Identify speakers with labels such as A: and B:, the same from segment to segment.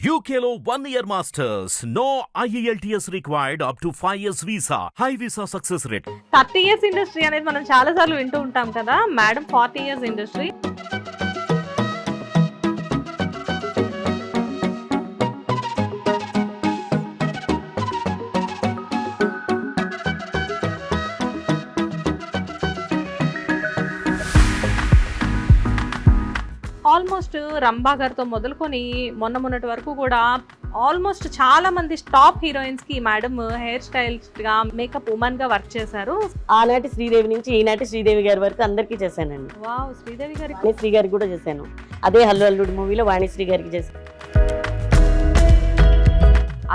A: UKLO 1 year masters. No IELTS required up to 5 years visa. High visa success rate.
B: 30 years industry అనేది మనం చాలా సార్లు వింటూ ఉంటాం కదా madam. 40 years industry. Almost Rambha గారితో మొదలుకొని మొన్నటి వరకు కూడా ఆల్మోస్ట్ చాలా మంది టాప్ హీరోయిన్స్ కి మేడం హెయిర్ స్టైలిస్ట్ గా మేకప్ ఉమెన్ గా వర్క్ చేశారు.
C: ఆనాటి శ్రీదేవి నుంచి ఈనాటి శ్రీదేవి గారి వరకు అందరికీ చేశానండి.
B: వావ్, శ్రీదేవి గారి
C: వాణిశ్రీ గారికి కూడా చేశాను. అదే హల్లు అల్లుడు మూవీలో వాణిశ్రీ గారికి చేశాను.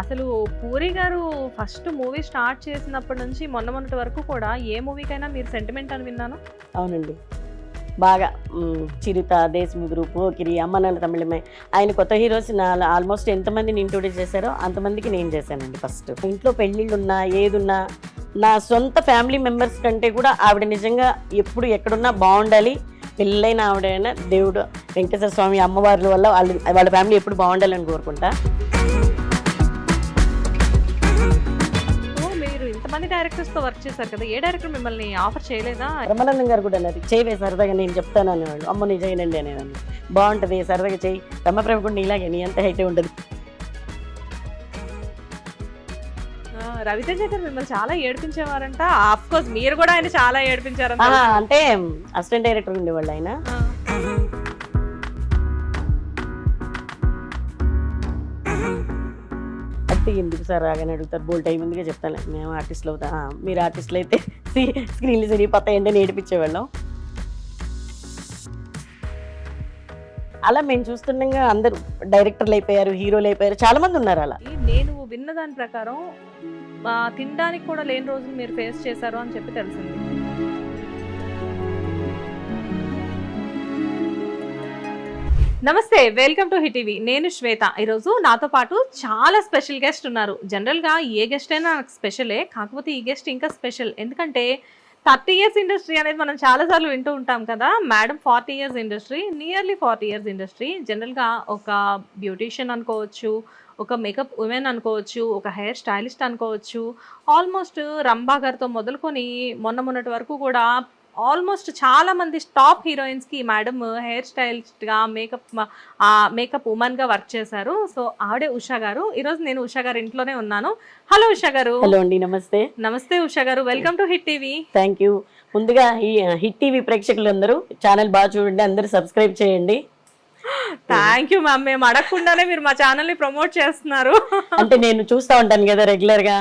B: అసలు పూరి గారు ఫస్ట్ మూవీ స్టార్ట్ చేసినప్పటి నుంచి మొన్నటి వరకు కూడా ఏ మూవీకైనా మీరు సెంటిమెంట్ అని విన్నాను.
C: అవునండి, బాగా చిరుత, దేశముదురు, పోకిరి, అమ్మ నాన్న తమిళమే. ఆయన కొత్త హీరోస్ ఆల్మోస్ట్ ఎంతమందిని ఇంట్రొడ్యూస్ చేశారో అంతమందికి నేను చేశానండి. ఫస్ట్ ఇంట్లో పెళ్ళిళ్ళు ఉన్నా ఏదున్నా నా సొంత ఫ్యామిలీ మెంబర్స్ కంటే కూడా ఆవిడ నిజంగా ఎప్పుడు ఎక్కడున్నా బాగుండాలి. పెళ్ళైన ఆవిడైనా దేవుడు వెంకటేశ్వర స్వామి అమ్మవార్ల వల్ల వాళ్ళ ఫ్యామిలీ ఎప్పుడు బాగుండాలని కోరుకుంటా.
B: మంది డైరెక్టర్స్ తో వర్క్ చేశారు కదా, ఏ డైరెక్టర్ మిమ్మల్ని ఆఫర్ చేయలేదా?
C: బ్రహ్మానందం గారు కూడా అన్నారు, చేయవే సరదాగా నేను చెప్తాను అనేవాళ్ళు. అమ్మ నీ చేయనండి అనేవాళ్ళు. బాగుంటుంది సరదాగా చేయి, రమ్మప్రభ కూడా నీలాగే నీ అంత హైటే ఉంటుంది.
B: రవితేజ గారు మిమ్మల్ని చాలా ఏడిపించేవారంట. ఆఫ్ కోర్స్ మీరు కూడా ఆయన చాలా ఏడిపించారంట.
C: అంటే అసిస్టెంట్ డైరెక్టర్ ఉండేవాళ్ళు ఆయన. ఎందుకు సార్ రాగానే అడుగుతారు, బోల్ టైం ముందుగా చెప్తాను మేము ఆర్టిస్టులు అవుతా, మీరు ఆర్టిస్టులు అయితే స్క్రీన్లు సరిపోతాయండి అని ఏడిపించేవాళ్ళం. అలా మేము చూస్తుండగా అందరూ డైరెక్టర్లు అయిపోయారు, హీరోలు అయిపోయారు, చాలా మంది ఉన్నారు. అలా
B: నేను విన్న దాని ప్రకారం తినడానికి కూడా లేని రోజులు మీరు ఫేస్ చేశారు అని చెప్పి తెలిసింది. నమస్తే, వెల్కమ్ టు హిట్ టీవీ. నేను శ్వేత. ఈరోజు నాతో పాటు చాలా స్పెషల్ గెస్ట్ ఉన్నారు. జనరల్గా ఏ గెస్ట్ అయినా నాకు స్పెషలే, కాకపోతే ఈ గెస్ట్ ఇంకా స్పెషల్. ఎందుకంటే 30 ఇయర్స్ ఇండస్ట్రీ అనేది మనం చాలాసార్లు వింటూ ఉంటాం కదా madam. 40 years industry, nearly 40 years industry. జనరల్గా ఒక బ్యూటీషియన్ అనుకోవచ్చు, ఒక మేకప్ ఉమెన్ అనుకోవచ్చు, ఒక హెయిర్ స్టైలిస్ట్ అనుకోవచ్చు. ఆల్మోస్ట్ రంభా గారితో మొదలుకొని మొన్నటి వరకు కూడా ఆల్మోస్ట్ చాలా మంది టాప్ హీరోయిన్స్ కి మేడం హెయిర్ స్టైలిస్ట్ గా మేకప్ ఉమెన్ గా వర్క్ చేశారు. సో ఆవిడే ఉషా గారు. ఈరోజు నేను ఉషా గారు ఇంట్లోనే ఉన్నాను. హలో ఉషా గారు.
C: హలో అండి, నమస్తే.
B: నమస్తే ఉషా గారు, welcome to hit TV.
C: Thank you. ముందుగా ఈ హిట్ టీవీ ప్రేక్షకులందరూ ఛానల్ బాగా చూడండి, అందరూ సబ్స్క్రైబ్ చేయండి.
B: Thank you ma'am. మేము అడగకుండానే మీరు మా ఛానల్ ని ప్రమోట్ చేస్తున్నారు.
C: అంటే నేను చూస్తా ఉంటాను కదా రెగ్యులర్ గా,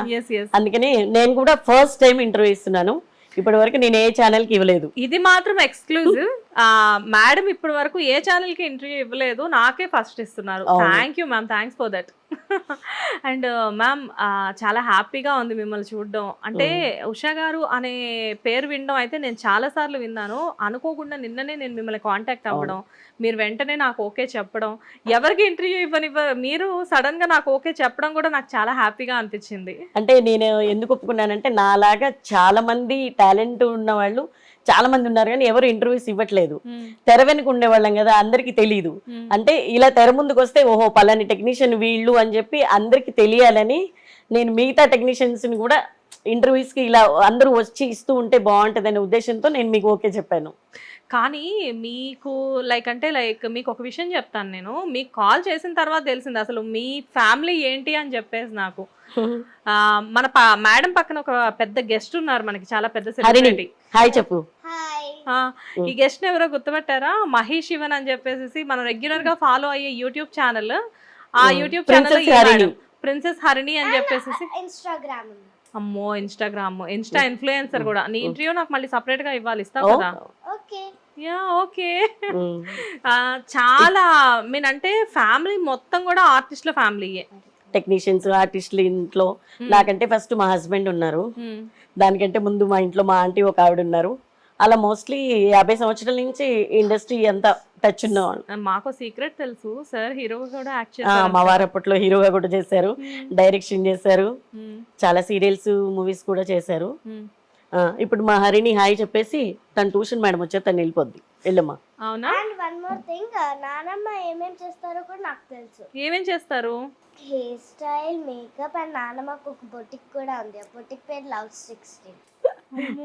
C: అందుకని నేను కూడా ఫస్ట్ టైం ఇంటర్వ్యూ ఇస్తున్నాను. ఇప్పటి వరకు నేను ఏ ఛానల్ కి ఇవ్వలేదు.
B: ఇది మాత్రం ఎక్స్క్లూజివ్. మేడం ఇప్పటి వరకు ఏ ఛానల్ కి ఇంటర్వ్యూ ఇవ్వలేదు, నాకే ఫస్ట్ ఇస్తున్నారు. Thank you ma'am, thanks for that. And ma'am, చాలా హ్యాపీగా ఉంది మిమ్మల్ని చూడడం. అంటే ఉషా గారు అనే పేరు వినడం అయితే నేను చాలా సార్లు విన్నాను. అనుకోకుండా నిన్ననే నేను మిమ్మల్ని కాంటాక్ట్ అవ్వడం, మీరు వెంటనే నాకు ఓకే చెప్పడం, ఎవరికి ఇంటర్వ్యూ ఇవ్వని మీరు సడన్ గా నాకు ఓకే చెప్పడం కూడా నాకు చాలా హ్యాపీగా అనిపించింది.
C: అంటే నేను ఎందుకు ఒప్పుకున్నానంటే, నాలాగా చాలా మంది టాలెంట్ ఉన్న వాళ్ళు చాలా మంది ఉన్నారు, కానీ ఎవరు ఇంటర్వ్యూస్ ఇవ్వట్లేదు. తెర వెనుక ఉండేవాళ్ళం కదా, అందరికి తెలియదు. అంటే ఇలా తెర ముందుకు వస్తే ఓహో పలాని టెక్నీషియన్ వీళ్ళు అని చెప్పి అందరికి తెలియాలని నేను మిగతా టెక్నీషియన్స్ ని కూడా ఇంటర్వ్యూస్ కి ఇలా అందరూ వచ్చి ఇస్తూ ఉంటే బాగుంటది అనే ఉద్దేశంతో నేను మీకు ఓకే చెప్పాను.
B: కానీ మీకు మీకు ఒక విషయం చెప్తాను. నేను మీకు కాల్ చేసిన తర్వాత తెలిసింది అసలు మీ ఫ్యామిలీ ఏంటి అని చెప్పేసి. నాకు మన మేడం పక్కన ఒక పెద్ద గెస్ట్ ఉన్నారు, మనకి చాలా పెద్ద సెలబ్రిటీ.
C: హాయ్ చెప్పు.
B: ఈ గెస్ట్ ఎవరో గుర్తుపట్టారా? మహేష్ శివన్ అని చెప్పేసి మనం రెగ్యులర్ గా ఫాలో అయ్యే యూట్యూబ్ ఛానల్. ఆ యూట్యూబ్ ఛానల్ ప్రిన్సెస్ హరిణి అని చెప్పేసి. అమ్మో, ఇన్స్టా ఇన్ఫ్లుయెన్సర్ కూడా. నీ ఇంటర్వ్యూ నాకు మళ్ళీ సపరేట్ గా ఇవ్వాలి, ఇస్తావు కదా? Yeah, okay. చాలా అంటే ఫ్యామిలీ మొత్తం కూడా ఆర్టిస్టుల ఫ్యామిలీయే.
C: టెక్నీషియన్స్, ఆర్టిస్టులు ఇంట్లో. నాకంటే ఫస్ట్ మా హస్బెండ్ ఉన్నారు, దానికంటే ముందు మా ఇంట్లో మా ఆంటీ ఒక ఆవిడ ఉన్నారు. అలా మోస్ట్లీ 50 సంవత్సరాల నుంచి ఇండస్ట్రీ అంతా టచ్ ఉన్నవాళ్ళు.
B: మాకు సీక్రెట్ తెలుసు, సార్ హీరోగా కూడా యాక్ట్ చేశారు.
C: మా వారు అప్పట్లో హీరోగా కూడా చేశారు, డైరెక్షన్ చేశారు, చాలా సీరియల్స్ మూవీస్ కూడా చేశారు. ఇప్పుడు మా హరిని హాయ్ చెప్పేసి తన ట్యూషన్ మేడం వచ్చారు, తను వెళ్ళిపోద్ది. వెళ్ళమ్మా.
B: అవునా?
D: అండ్ వన్ మోర్ థింగ్, నానమ్మ ఏమేం చేస్తారో కూడా నాకు తెలుసు.
B: ఏమేం చేస్తారు?
D: హెయిర్ స్టైల్, మేకప్, అండ్ నానమ్మకు ఒక బొటిక్ కూడా ఉంది. ఆ బొటిక్ పేరు love 16.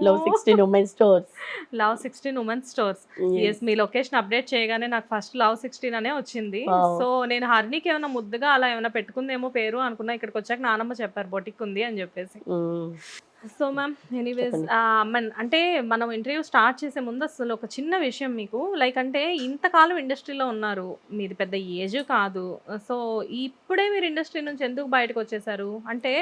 C: Love 16 women stores.
B: Love 16 women's stores. Yes, మీ లొకేషన్ అప్డేట్ చేయగానే నాకు ఫస్ట్ లవ్ 16 అనే వచ్చింది. సో నేను హర్నికి ఏమైనా ముద్దుగా అలా ఏమైనా పెట్టుకుందేమో పేరు అనుకున్నా. ఇక్కడికి వచ్చాక నానమ్మ చెప్పారు బొటిక్ ఉంది అని చెప్పేసి. సో మ్యామ్, ఎనీవేస్ అంటే మనం ఇంటర్వ్యూ స్టార్ట్ చేసే ముందు అసలు ఒక చిన్న విషయం మీకు, లైక్ అంటే ఇంతకాలం ఇండస్ట్రీలో ఉన్నారు, మీది పెద్ద ఏజ్ కాదు. సో ఇప్పుడే మీరు ఇండస్ట్రీ నుంచి ఎందుకు బయటకు వచ్చేసారు? అంటే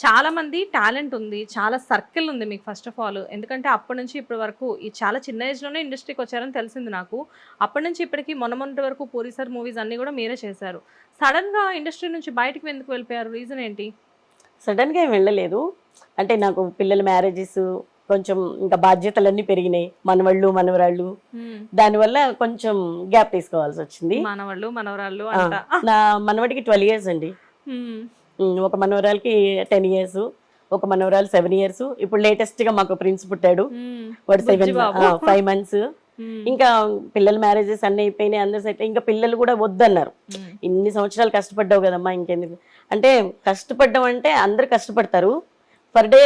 B: చాలా మంది టాలెంట్ ఉంది, చాలా సర్కిల్ ఉంది మీకు ఫస్ట్ ఆఫ్ ఆల్. ఎందుకంటే అప్పటి నుంచి ఇప్పటి వరకు ఈ చాలా చిన్న ఏజ్లోనే ఇండస్ట్రీకి వచ్చారని తెలిసింది నాకు. అప్పటి నుంచి ఇప్పటికి మొన్నటి వరకు పూరి సార్ మూవీస్ అన్నీ కూడా మీరే చేశారు. సడన్గా ఇండస్ట్రీ నుంచి బయటకు ఎందుకు వెళ్ళిపోయారు? రీజన్ ఏంటి?
C: సడన్గా ఏం వెళ్ళలేదు. అంటే నాకు పిల్లల మ్యారేజెస్, కొంచెం ఇంకా బాధ్యతలన్నీ పెరిగినాయి, మనవాళ్ళు మనవరాళ్ళు, దానివల్ల కొంచెం గ్యాప్ తీసుకోవాల్సి వచ్చింది.
B: మనవాళ్ళు మనవరాళ్ళు
C: నా మనవడికి 12 years అండి. ఒక మనవరాలకి 10 years, ఒక మనవరాలు 7 years. ఇప్పుడు లేటెస్ట్ గా మాకు ప్రిన్స్ పుట్టాడు, వాడు 5 months. ఇంకా పిల్లల మ్యారేజెస్ అన్ని అయిపోయినాయి, అందరు సెట్. ఇంకా పిల్లలు కూడా వద్దన్నారు. ఇన్ని సంవత్సరాలు కష్టపడ్డావు కదమ్మా, ఇంకెందుకు అంటే. కష్టపడ్డం అంటే అందరు కష్టపడతారు. పర్ డే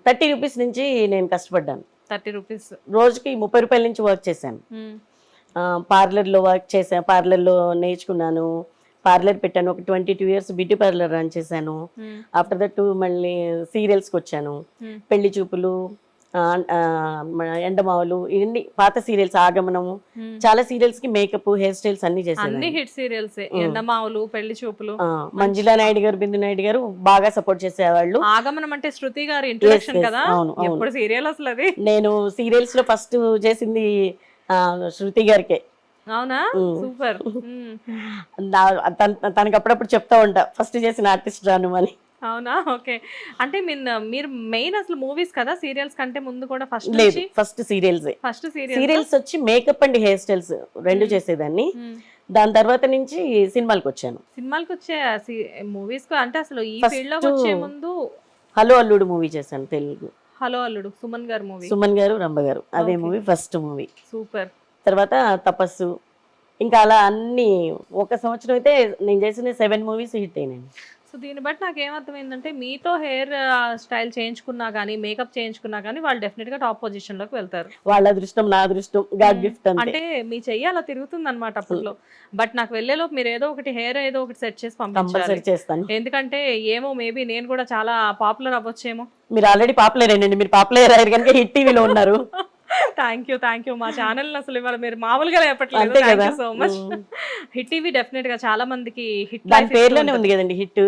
C: 30 rupees నుంచి నేను కష్టపడ్డాను.
B: 30 rupees
C: రోజుకి 30 రూపాయల నుంచి వర్క్ చేశాను. పార్లర్లో వర్క్ చేశాను, పార్లర్లో నేర్చుకున్నాను, పార్లర్ పెట్టాను. ఒక 22 years బ్యూటీ పార్లర్ రన్ చేశాను. ఆఫ్టర్ దట్ మళ్ళీ సీరియల్స్కి వచ్చాను. పెళ్లి చూపులు, ఎండమావులు, ఇవన్నీ పాత సీరియల్స్, ఆగమనము, చాలా సీరియల్స్ కి మేకప్, హెయిర్ స్టైల్స్ అన్ని చేశాను.
B: అన్ని హిట్ సీరియల్స్, ఎండమావులు, పెళ్లి చూపులు.
C: మంజులా నాయుడు గారు, బిందు నాయుడు గారు బాగా సపోర్ట్ చేసేవాళ్ళు.
B: ఆగమనం అంటే శృతి గారి ఇంట్రొడక్షన్ కదా. ఎప్పుడు సీరియల్ అసలు అది? నేను
C: సీరియల్స్ లో ఫస్ట్ చేసింది శృతి గారికే.
B: అవునా? సూపర్.
C: తనకి అప్పుడప్పుడు చెప్తా ఉంటా, ఫస్ట్ చేసిన ఆర్టిస్ట్ రాను అని.
B: అవునా? ఓకే. అంటే మీరు మెయిన్ అసలు మూవీస్ కదా, సీరియల్స్ కంటే ముందు కూడా?
C: First serials.
B: ఫస్ట్
C: సీరియల్స్ వచ్చి మేకప్ అండ్ హెయిర్ స్టైల్స్ రెండు చేసేదాన్ని. దాని తర్వాత నుంచి సినిమాలకు వచ్చాను.
B: సినిమాలకు వచ్చే మూవీస్ అంటే అసలు ఈ ఫీల్డ్ లోకి వచ్చే ముందు
C: హలో అల్లుడు మూవీ చేశాను, తెలుగు.
B: హలో అల్లుడు, సుమన్ గారు మూవీ.
C: సుమన్ గారు, రంభ గారు, అదే మూవీ ఫస్ట్ మూవీ.
B: సూపర్.
C: తర్వాత తపస్సు, ఇంకా అలా అన్ని. ఒక సంవత్సరం అయితే నేను చేసిన 7 movies హిట్ అయినాయి.
B: సో దీన్ని బట్టి నాకు ఏమర్థమైందంటే, మీతో హెయిర్ స్టైల్ చేయించుకున్నా కానీ, మేకప్ చేయించుకున్నా కానీ వాళ్ళు డెఫినెట్ గా టాప్ పొజిషన్ లోకి వెళ్తారు.
C: వాళ్ళ అదృష్టం, నా అదృష్టం, గాడ్ గిఫ్ట్.
B: అంటే మీ చెయ్యి అలా తిరుగుతుంది అనమాట అప్పట్లో. బట్ నాకు వెళ్ళేలోపు మీరు ఏదో ఒకటి హెయిర్ ఏదో ఒకటి సెట్ చేసి పంపించాలి. ఎందుకంటే ఏమో, మేబీ నేను కూడా చాలా పాపులర్ అవ్వచ్చేమో.
C: మీరు ఆల్రెడీ పాపులర్ అయ్యండి, మీరు పాపులర్ అయ్యారు కనుక హిట్ టీవీలో ఉన్నారు.
B: Thank you. మా ఛానల్ అసలు ఇవాళ మీరు మామూలుగా చెప్పట్లేదు. Thank you so much. Hit TV definite గా చాలా మందికి హిట్
C: దాని పేర్లోనే ఉంది కదండి, హిట్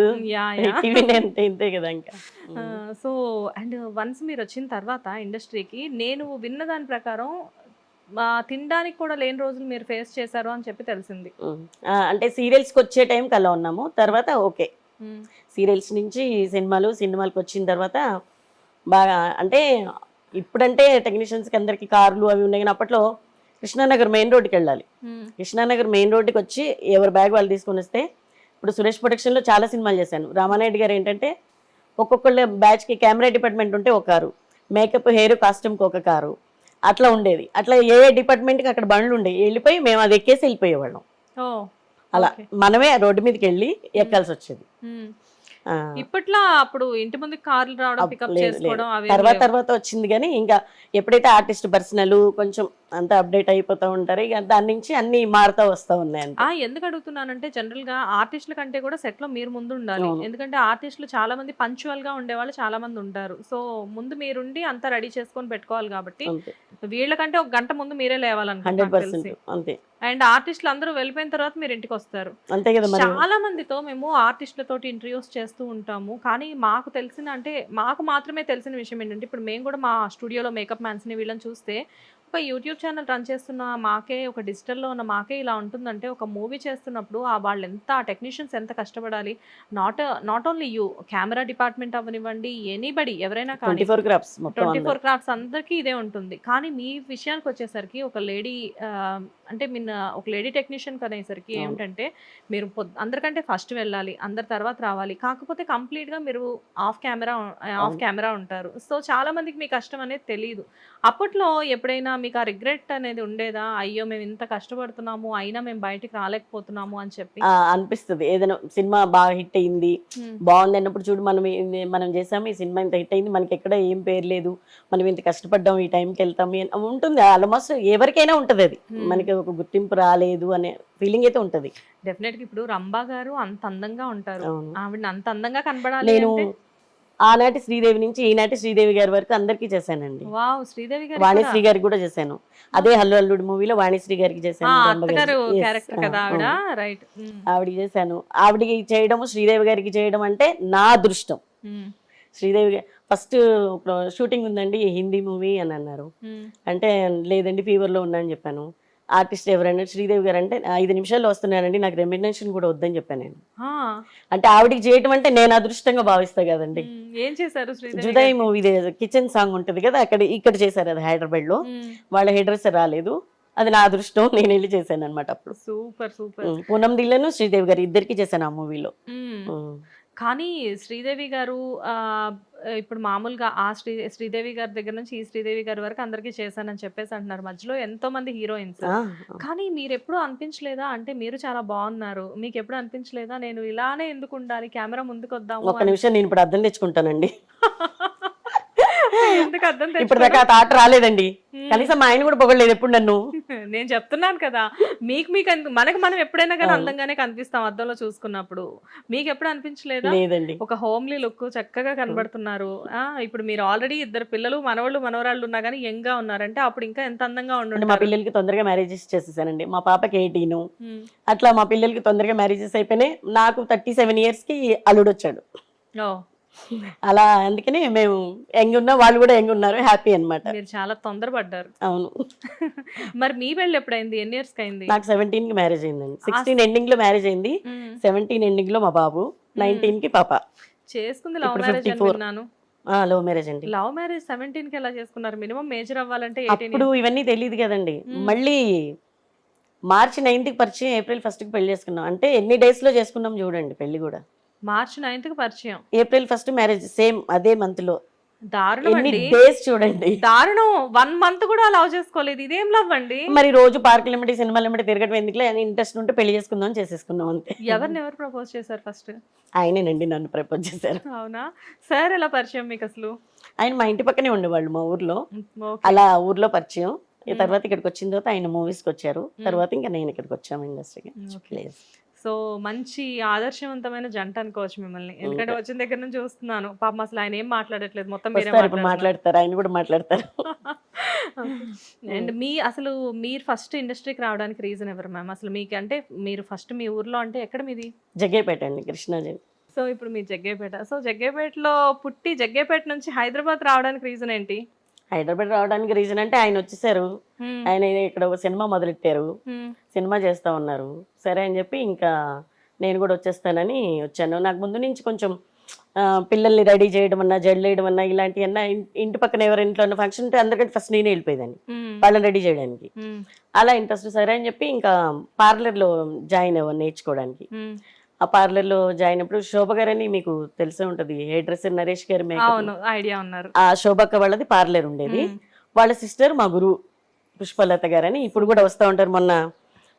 C: టీవీ అంతే కదా ఇంకా.
B: సో అండ్ వన్స్ మీరు వచ్చిన తర్వాత ఇండస్ట్రీకి, నేను విన్న దాని ప్రకారం తినడానికి కూడా లేని రోజులు మీరు ఫేస్ చేశారు అని చెప్పి తెలిసింది.
C: అంటే సీరియల్స్కి వచ్చే టైంకి అలా ఉన్నాము. తర్వాత ఓకే, సీరియల్స్ నుంచి సినిమాలకు వచ్చిన తర్వాత బాగా. అంటే ఇప్పుడంటే టెక్నీషియన్స్కి అందరికి కార్లు అవి ఉన్నాయి, కానీ అప్పట్లో కృష్ణానగర్ మెయిన్ రోడ్డుకి వెళ్ళాలి. కృష్ణానగర్ మెయిన్ రోడ్డుకి వచ్చి ఎవరి బ్యాగ్ వాళ్ళు తీసుకొని వస్తే, ఇప్పుడు సురేష్ ప్రొడక్షన్లో చాలా సినిమాలు చేశాను. రామానాయుడు గారు ఏంటంటే ఒక్కొక్కళ్ళ బ్యాచ్కి కెమెరా డిపార్ట్మెంట్ ఉంటే ఒక కారు, మేకప్, హెయిర్, కాస్ట్యూమ్కి ఒక కారు, అట్లా ఉండేది. అట్లా ఏ డిపార్ట్మెంట్కి అక్కడ బండ్లు ఉండేవి. వెళ్ళిపోయి మేము అది ఎక్కేసి వెళ్ళిపోయేవాళ్ళం. అలా మనమే రోడ్డు మీదకి వెళ్ళి ఎక్కాల్సి వచ్చేది.
B: ఇప్పట్లో అప్పుడు ఇంటి ముందు కార్లు రావడం, పికప్ చేసుకోవడం
C: తర్వాత వచ్చింది. కానీ ఇంకా ఎప్పుడైతే ఆర్టిస్ట్ పర్సనల్ కొంచెం అంతా అప్డేట్ అయిపోతూ ఉంటారు, ఇక దాని నుంచి అన్ని మారుతూ వస్తూ ఉన్నాయి.
B: ఎందుకు అడుగుతున్నానంటే, జనరల్ గా ఆర్టిస్టుల కంటే కూడా సెట్ లో మీరు ముందు ఉండాలి. ఎందుకంటే ఆర్టిస్టులు చాలా మంది పంచువల్ గా ఉండేవాళ్ళు చాలా మంది ఉంటారు. సో ముందు మీరుండి అంతా రెడీ చేసుకొని పెట్టుకోవాలి. కాబట్టి వీళ్ళకంటే ఒక గంట ముందు మీరే లేవాలనుకుంటున్నారు. అండ్ ఆర్టిస్టులు అందరూ వెళ్ళిపోయిన తర్వాత మీరు ఇంటికి వస్తారు. చాలా మందితో మేము ఆర్టిస్టులతో ఇంటర్వ్యూస్ చేస్తూ ఉంటాము. కానీ మాకు తెలిసిన, అంటే మాకు మాత్రమే తెలిసిన విషయం ఏంటంటే, ఇప్పుడు మేము కూడా మా స్టూడియోలో మేకప్ మ్యాన్స్ ని వీళ్ళని చూస్తే, ఒక యూట్యూబ్ ఛానల్ రన్ చేస్తున్న మాకే, ఒక డిజిటల్లో ఉన్న మాకే ఇలా ఉంటుందంటే, ఒక మూవీ చేస్తున్నప్పుడు వాళ్ళు ఎంత, టెక్నీషియన్స్ ఎంత కష్టపడాలి. Not only you, camera department అవ్వనివ్వండి, ఎనీబడి, ఎవరైనా కానీ 24 క్రాఫ్ట్స్ అందరికీ ఇదే ఉంటుంది. కానీ మీ విషయానికి వచ్చేసరికి ఒక లేడీ, అంటే ఒక లేడీ టెక్నీషియన్ అనేసరికి ఏమిటంటే, మీరు అందరికంటే ఫస్ట్ వెళ్ళాలి, అందరి తర్వాత రావాలి. కాకపోతే కంప్లీట్గా మీరు ఆఫ్ కెమెరా ఉంటారు. సో చాలా మందికి మీ కష్టం అనేది తెలియదు. అప్పట్లో ఎప్పుడైనా మీకు ఆ రిగ్రెట్ అనేది ఉండేదా? అయ్యో మేము ఇంత కష్టపడుతున్నాము అయినా మేము బయటికి రాలేకపోతున్నాము అని చెప్పి?
C: అనిపిస్తుంది ఏదైనా సినిమా బాగా హిట్ అయింది, బాగుంది అన్నప్పుడు చూడు మనం చేసాము ఈ సినిమా ఇంత హిట్ అయింది, మనకి ఎక్కడ ఏం పేరు లేదు, మనం ఇంత కష్టపడ్డాం, ఈ టైంకి వెళ్తాము ఉంటుంది. ఆల్మోస్ట్ ఎవరికైనా ఉంటుంది అది, మనకి ఒక గుర్తింపు రాలేదు అనే ఫీలింగ్ అయితే ఉంటుంది.
B: డెఫినెట్ గా ఇప్పుడు రంభా గారు అంత అందంగా ఉంటారు,
C: అవును.
B: ఆవిడ అంత అందంగా కనబడాలి
C: నేను
B: అంటే
C: ఆనాటి శ్రీదేవి నుంచి ఈనాటి శ్రీదేవి గారి వరకు అందరికీ చేశానండి.
B: వావ్, శ్రీదేవి గారు
C: వాణిశ్రీ గారికి కూడా చేశాను. అదే హల్లు అల్లుడు మూవీలో వాణిశ్రీ గారికి చేశాను.
B: అత్తగారు క్యారెక్టర్ కదా ఆవిడ, రైట్.
C: ఆవిడకి చేశాను. ఆవిడకి చేయడం, శ్రీదేవి గారికి చేయడం అంటే నా అదృష్టం. శ్రీదేవి ఫస్ట్ షూటింగ్ ఉందండి హిందీ మూవీ అని అన్నారు. అంటే లేదండి ఫీవర్లో ఉన్నా అని చెప్పాను. ఆర్టిస్ట్ ఎవరంటే శ్రీదేవి గారు అంటే 5 నిమిషాల్లో వస్తున్నానండి, నాకు రెమ్యునరేషన్ కూడా వద్దని చెప్పాను నేను. అంటే ఆవిడకి చేయటం అంటే నేను అదృష్టంగా భావిస్తా కదండి.
B: ఏం చేశారు శ్రీదేవి?
C: జుదాయి మూవీ కిచెన్ సాంగ్ ఉంటది కదా, ఇక్కడ చేశారు అది హైదరాబాద్ లో. వాళ్ళ హెయిర్ డ్రెస్సర్ రాలేదు, అది నా అదృష్టం, నేను వెళ్ళి చేశాను అనమాట. అప్పుడు
B: సూపర్ సూపర్.
C: పూనం దిల్లను శ్రీదేవి గారు ఇద్దరికి చేశాను ఆ మూవీలో.
B: కానీ శ్రీదేవి గారు ఇప్పుడు మామూలుగా ఆ శ్రీదేవి గారి దగ్గర నుంచి ఈ శ్రీదేవి గారి వరకు అందరికీ చేశానని చెప్పేసి అంటున్నారు. మధ్యలో ఎంతో మంది హీరోయిన్స్, కానీ మీరు ఎప్పుడు అనిపించలేదా అంటే మీరు చాలా బాగున్నారు, మీకు ఎప్పుడు అనిపించలేదా నేను ఇలానే ఎందుకు ఉండాలి, కెమెరా ముందుకు వద్దాము?
C: ఒక్క నిమిషం, నేను ఇప్పుడు అర్థం తెచ్చుకుంటానండి.
B: ఎందుకు అర్థం
C: ఇప్పుడు దాకా ఆ థాట్ రాలేదండి, కనీసం మా ఆయన కూడా పొగలేదు ఎప్పుడు నన్ను.
B: నేను చెప్తున్నాను కదా, మనకి మనం ఎప్పుడైనా కానీ అందంగానే కనిపిస్తాం అద్దంలో చూసుకున్నప్పుడు. మీకు ఎప్పుడు అనిపించలేదా?
C: లేదండి,
B: ఒక హోమ్లీ లుక్ చక్కగా కనబడుతున్నారు. ఇప్పుడు మీరు ఆల్రెడీ 2 పిల్లలు, మనవాళ్ళు మనవరాళ్ళు ఉన్నా కానీ యంగ్ గా ఉన్నారంటే అప్పుడు ఇంకా ఎంత అందంగా ఉండండి.
C: మా పిల్లలకి తొందరగా మ్యారేజెస్ చేసేసానండి. మా పాపకి 18, అట్లా మా పిల్లలకి తొందరగా మ్యారేజెస్ అయిపోయినాయి. నాకు 37 years కి అల్లుడు వచ్చాడు. అలా అందుకని మేము యంగ్ ఉన్నా, వాళ్ళు కూడా యంగ్ ఉన్నారు, హ్యాపీ అన్నమాట.
B: మీరు చాలా తొందరపడ్డారు.
C: అవును.
B: మరి మీ పెళ్ళి ఎప్పుడైంది? ఎన్ని ఇయర్స్ అయింది?
C: నాకు 17 కి మ్యారేజ్ అయిందండి. 16 ఎండింగ్ లో మ్యారేజ్ అయింది, 17 ఎండింగ్ లో మా బాబు, 19 కి పాప.
B: చేసుకుంది లవ్ మ్యారేజ్ అని విన్నాను.
C: లవ్ మ్యారేజ్ అండి.
B: లవ్ మ్యారేజ్ 17 కి ఎలా చేసుకున్నారు? మినిమం మేజర్ అవ్వాలంటే
C: అప్పుడు ఇవన్నీ తెలియదు కదండి. మళ్ళీ March 9th కి పరిచయం, April 1st కి పెళ్లి చేసుకున్నాం. అంటే ఎన్ని డేస్ లో చేసుకున్నాం చూడండి పెళ్లి కూడా.
B: March 9th కి పరిచయం,
C: April 1st మ్యారేజ్, సేమ్ అదే మంత్ లో.
B: దారుణం అండి,
C: డేస్ చూడండి,
B: దారుణం. 1 month కూడా లవ్ చేసుకోలేదు, ఇదేం లవ్ అండి? మరి
C: రోజు పార్కులు ఎమ్మటి సినిమాలు ఎమ్మటి తిరగడం ఎందుకులే అని ఇంట్రెస్ట్ ఉంటే పెళ్లి చేసుకుందాం అని చేసేసుకున్నాం అంతే.
B: ఎవరు ప్రపోజ్ చేశారు ఫస్ట్?
C: ఆయనేనండి నన్ను ప్రపోజ్ చేశారు.
B: అవునా? సార్ ఎలా పరిచయం మీకు అసలు?
C: ఆయన మా ఇంటి పక్కనే ఉండేవాళ్ళు, మా ఊర్లో. అలా ఊర్లో పరిచయం. తర్వాత ఇక్కడికి వచ్చిన తర్వాత ఆయన మూవీస్కి వచ్చారు, తర్వాత ఇంకా నేను ఇక్కడికి వచ్చాము ఇండస్ట్రీకి.
B: సో మంచి ఆదర్శవంతమైన జంట అనుకోవచ్చు మిమ్మల్ని, ఎందుకంటే వచ్చిన దగ్గర నుంచి చూస్తున్నాను. పాపం అసలు ఆయన ఏం మాట్లాడట్లేదు, మొత్తం మీరే
C: మాట్లాడతారు, ఆయన కూడా మాట్లాడతారు.
B: అండ్ మీరు ఫస్ట్ ఇండస్ట్రీకి రావడానికి రీజన్ ఎవరు మ్యామ్? అసలు మీకు అంటే మీరు ఫస్ట్ మీ ఊర్లో అంటే ఎక్కడ మీది?
C: జగ్గేపేట అండి, కృష్ణాజీ.
B: సో ఇప్పుడు మీ జగ్గేపేట, సో జగ్గేపేటలో పుట్టి జగ్గేపేట నుంచి హైదరాబాద్ రావడానికి రీజన్ ఏంటి?
C: హైదరాబాద్ రావడానికి రీజన్ అంటే ఆయన వచ్చేసారు, ఆయన ఇక్కడ ఒక సినిమా మొదలెట్టారు, సినిమా చేస్తా ఉన్నారు. సరే అని చెప్పి ఇంకా నేను కూడా వచ్చేస్తానని వచ్చాను. నాకు ముందు నుంచి కొంచెం పిల్లల్ని రెడీ చేయడం అన్నా, జడ్లు వేయడం అన్నా, ఇలాంటివన్నా, ఇంటి పక్కన ఎవరి ఇంట్లో ఫంక్షన్ ఉంటే అందరికంటే ఫస్ట్ నేనే వెళ్ళిపోయేదాన్ని వాళ్ళని రెడీ చేయడానికి. అలా ఇంట్రెస్ట్. సరే అని చెప్పి ఇంకా పార్లర్లో జాయిన్ అవ్వను నేర్చుకోవడానికి. ఆ పార్లర్లో జాయిన్ అప్పుడు శోభ గారని మీకు తెలిసే ఉంటది, హెయిర్ డ్రెస్సర్ నరేష్ గారి
B: ఐడియా ఉన్నారు.
C: ఆ శోభక్క వాళ్ళది పార్లర్ ఉండేది. వాళ్ళ సిస్టర్ మా గురువు పుష్పలత గారని ఇప్పుడు కూడా వస్తూ ఉంటారు. మొన్న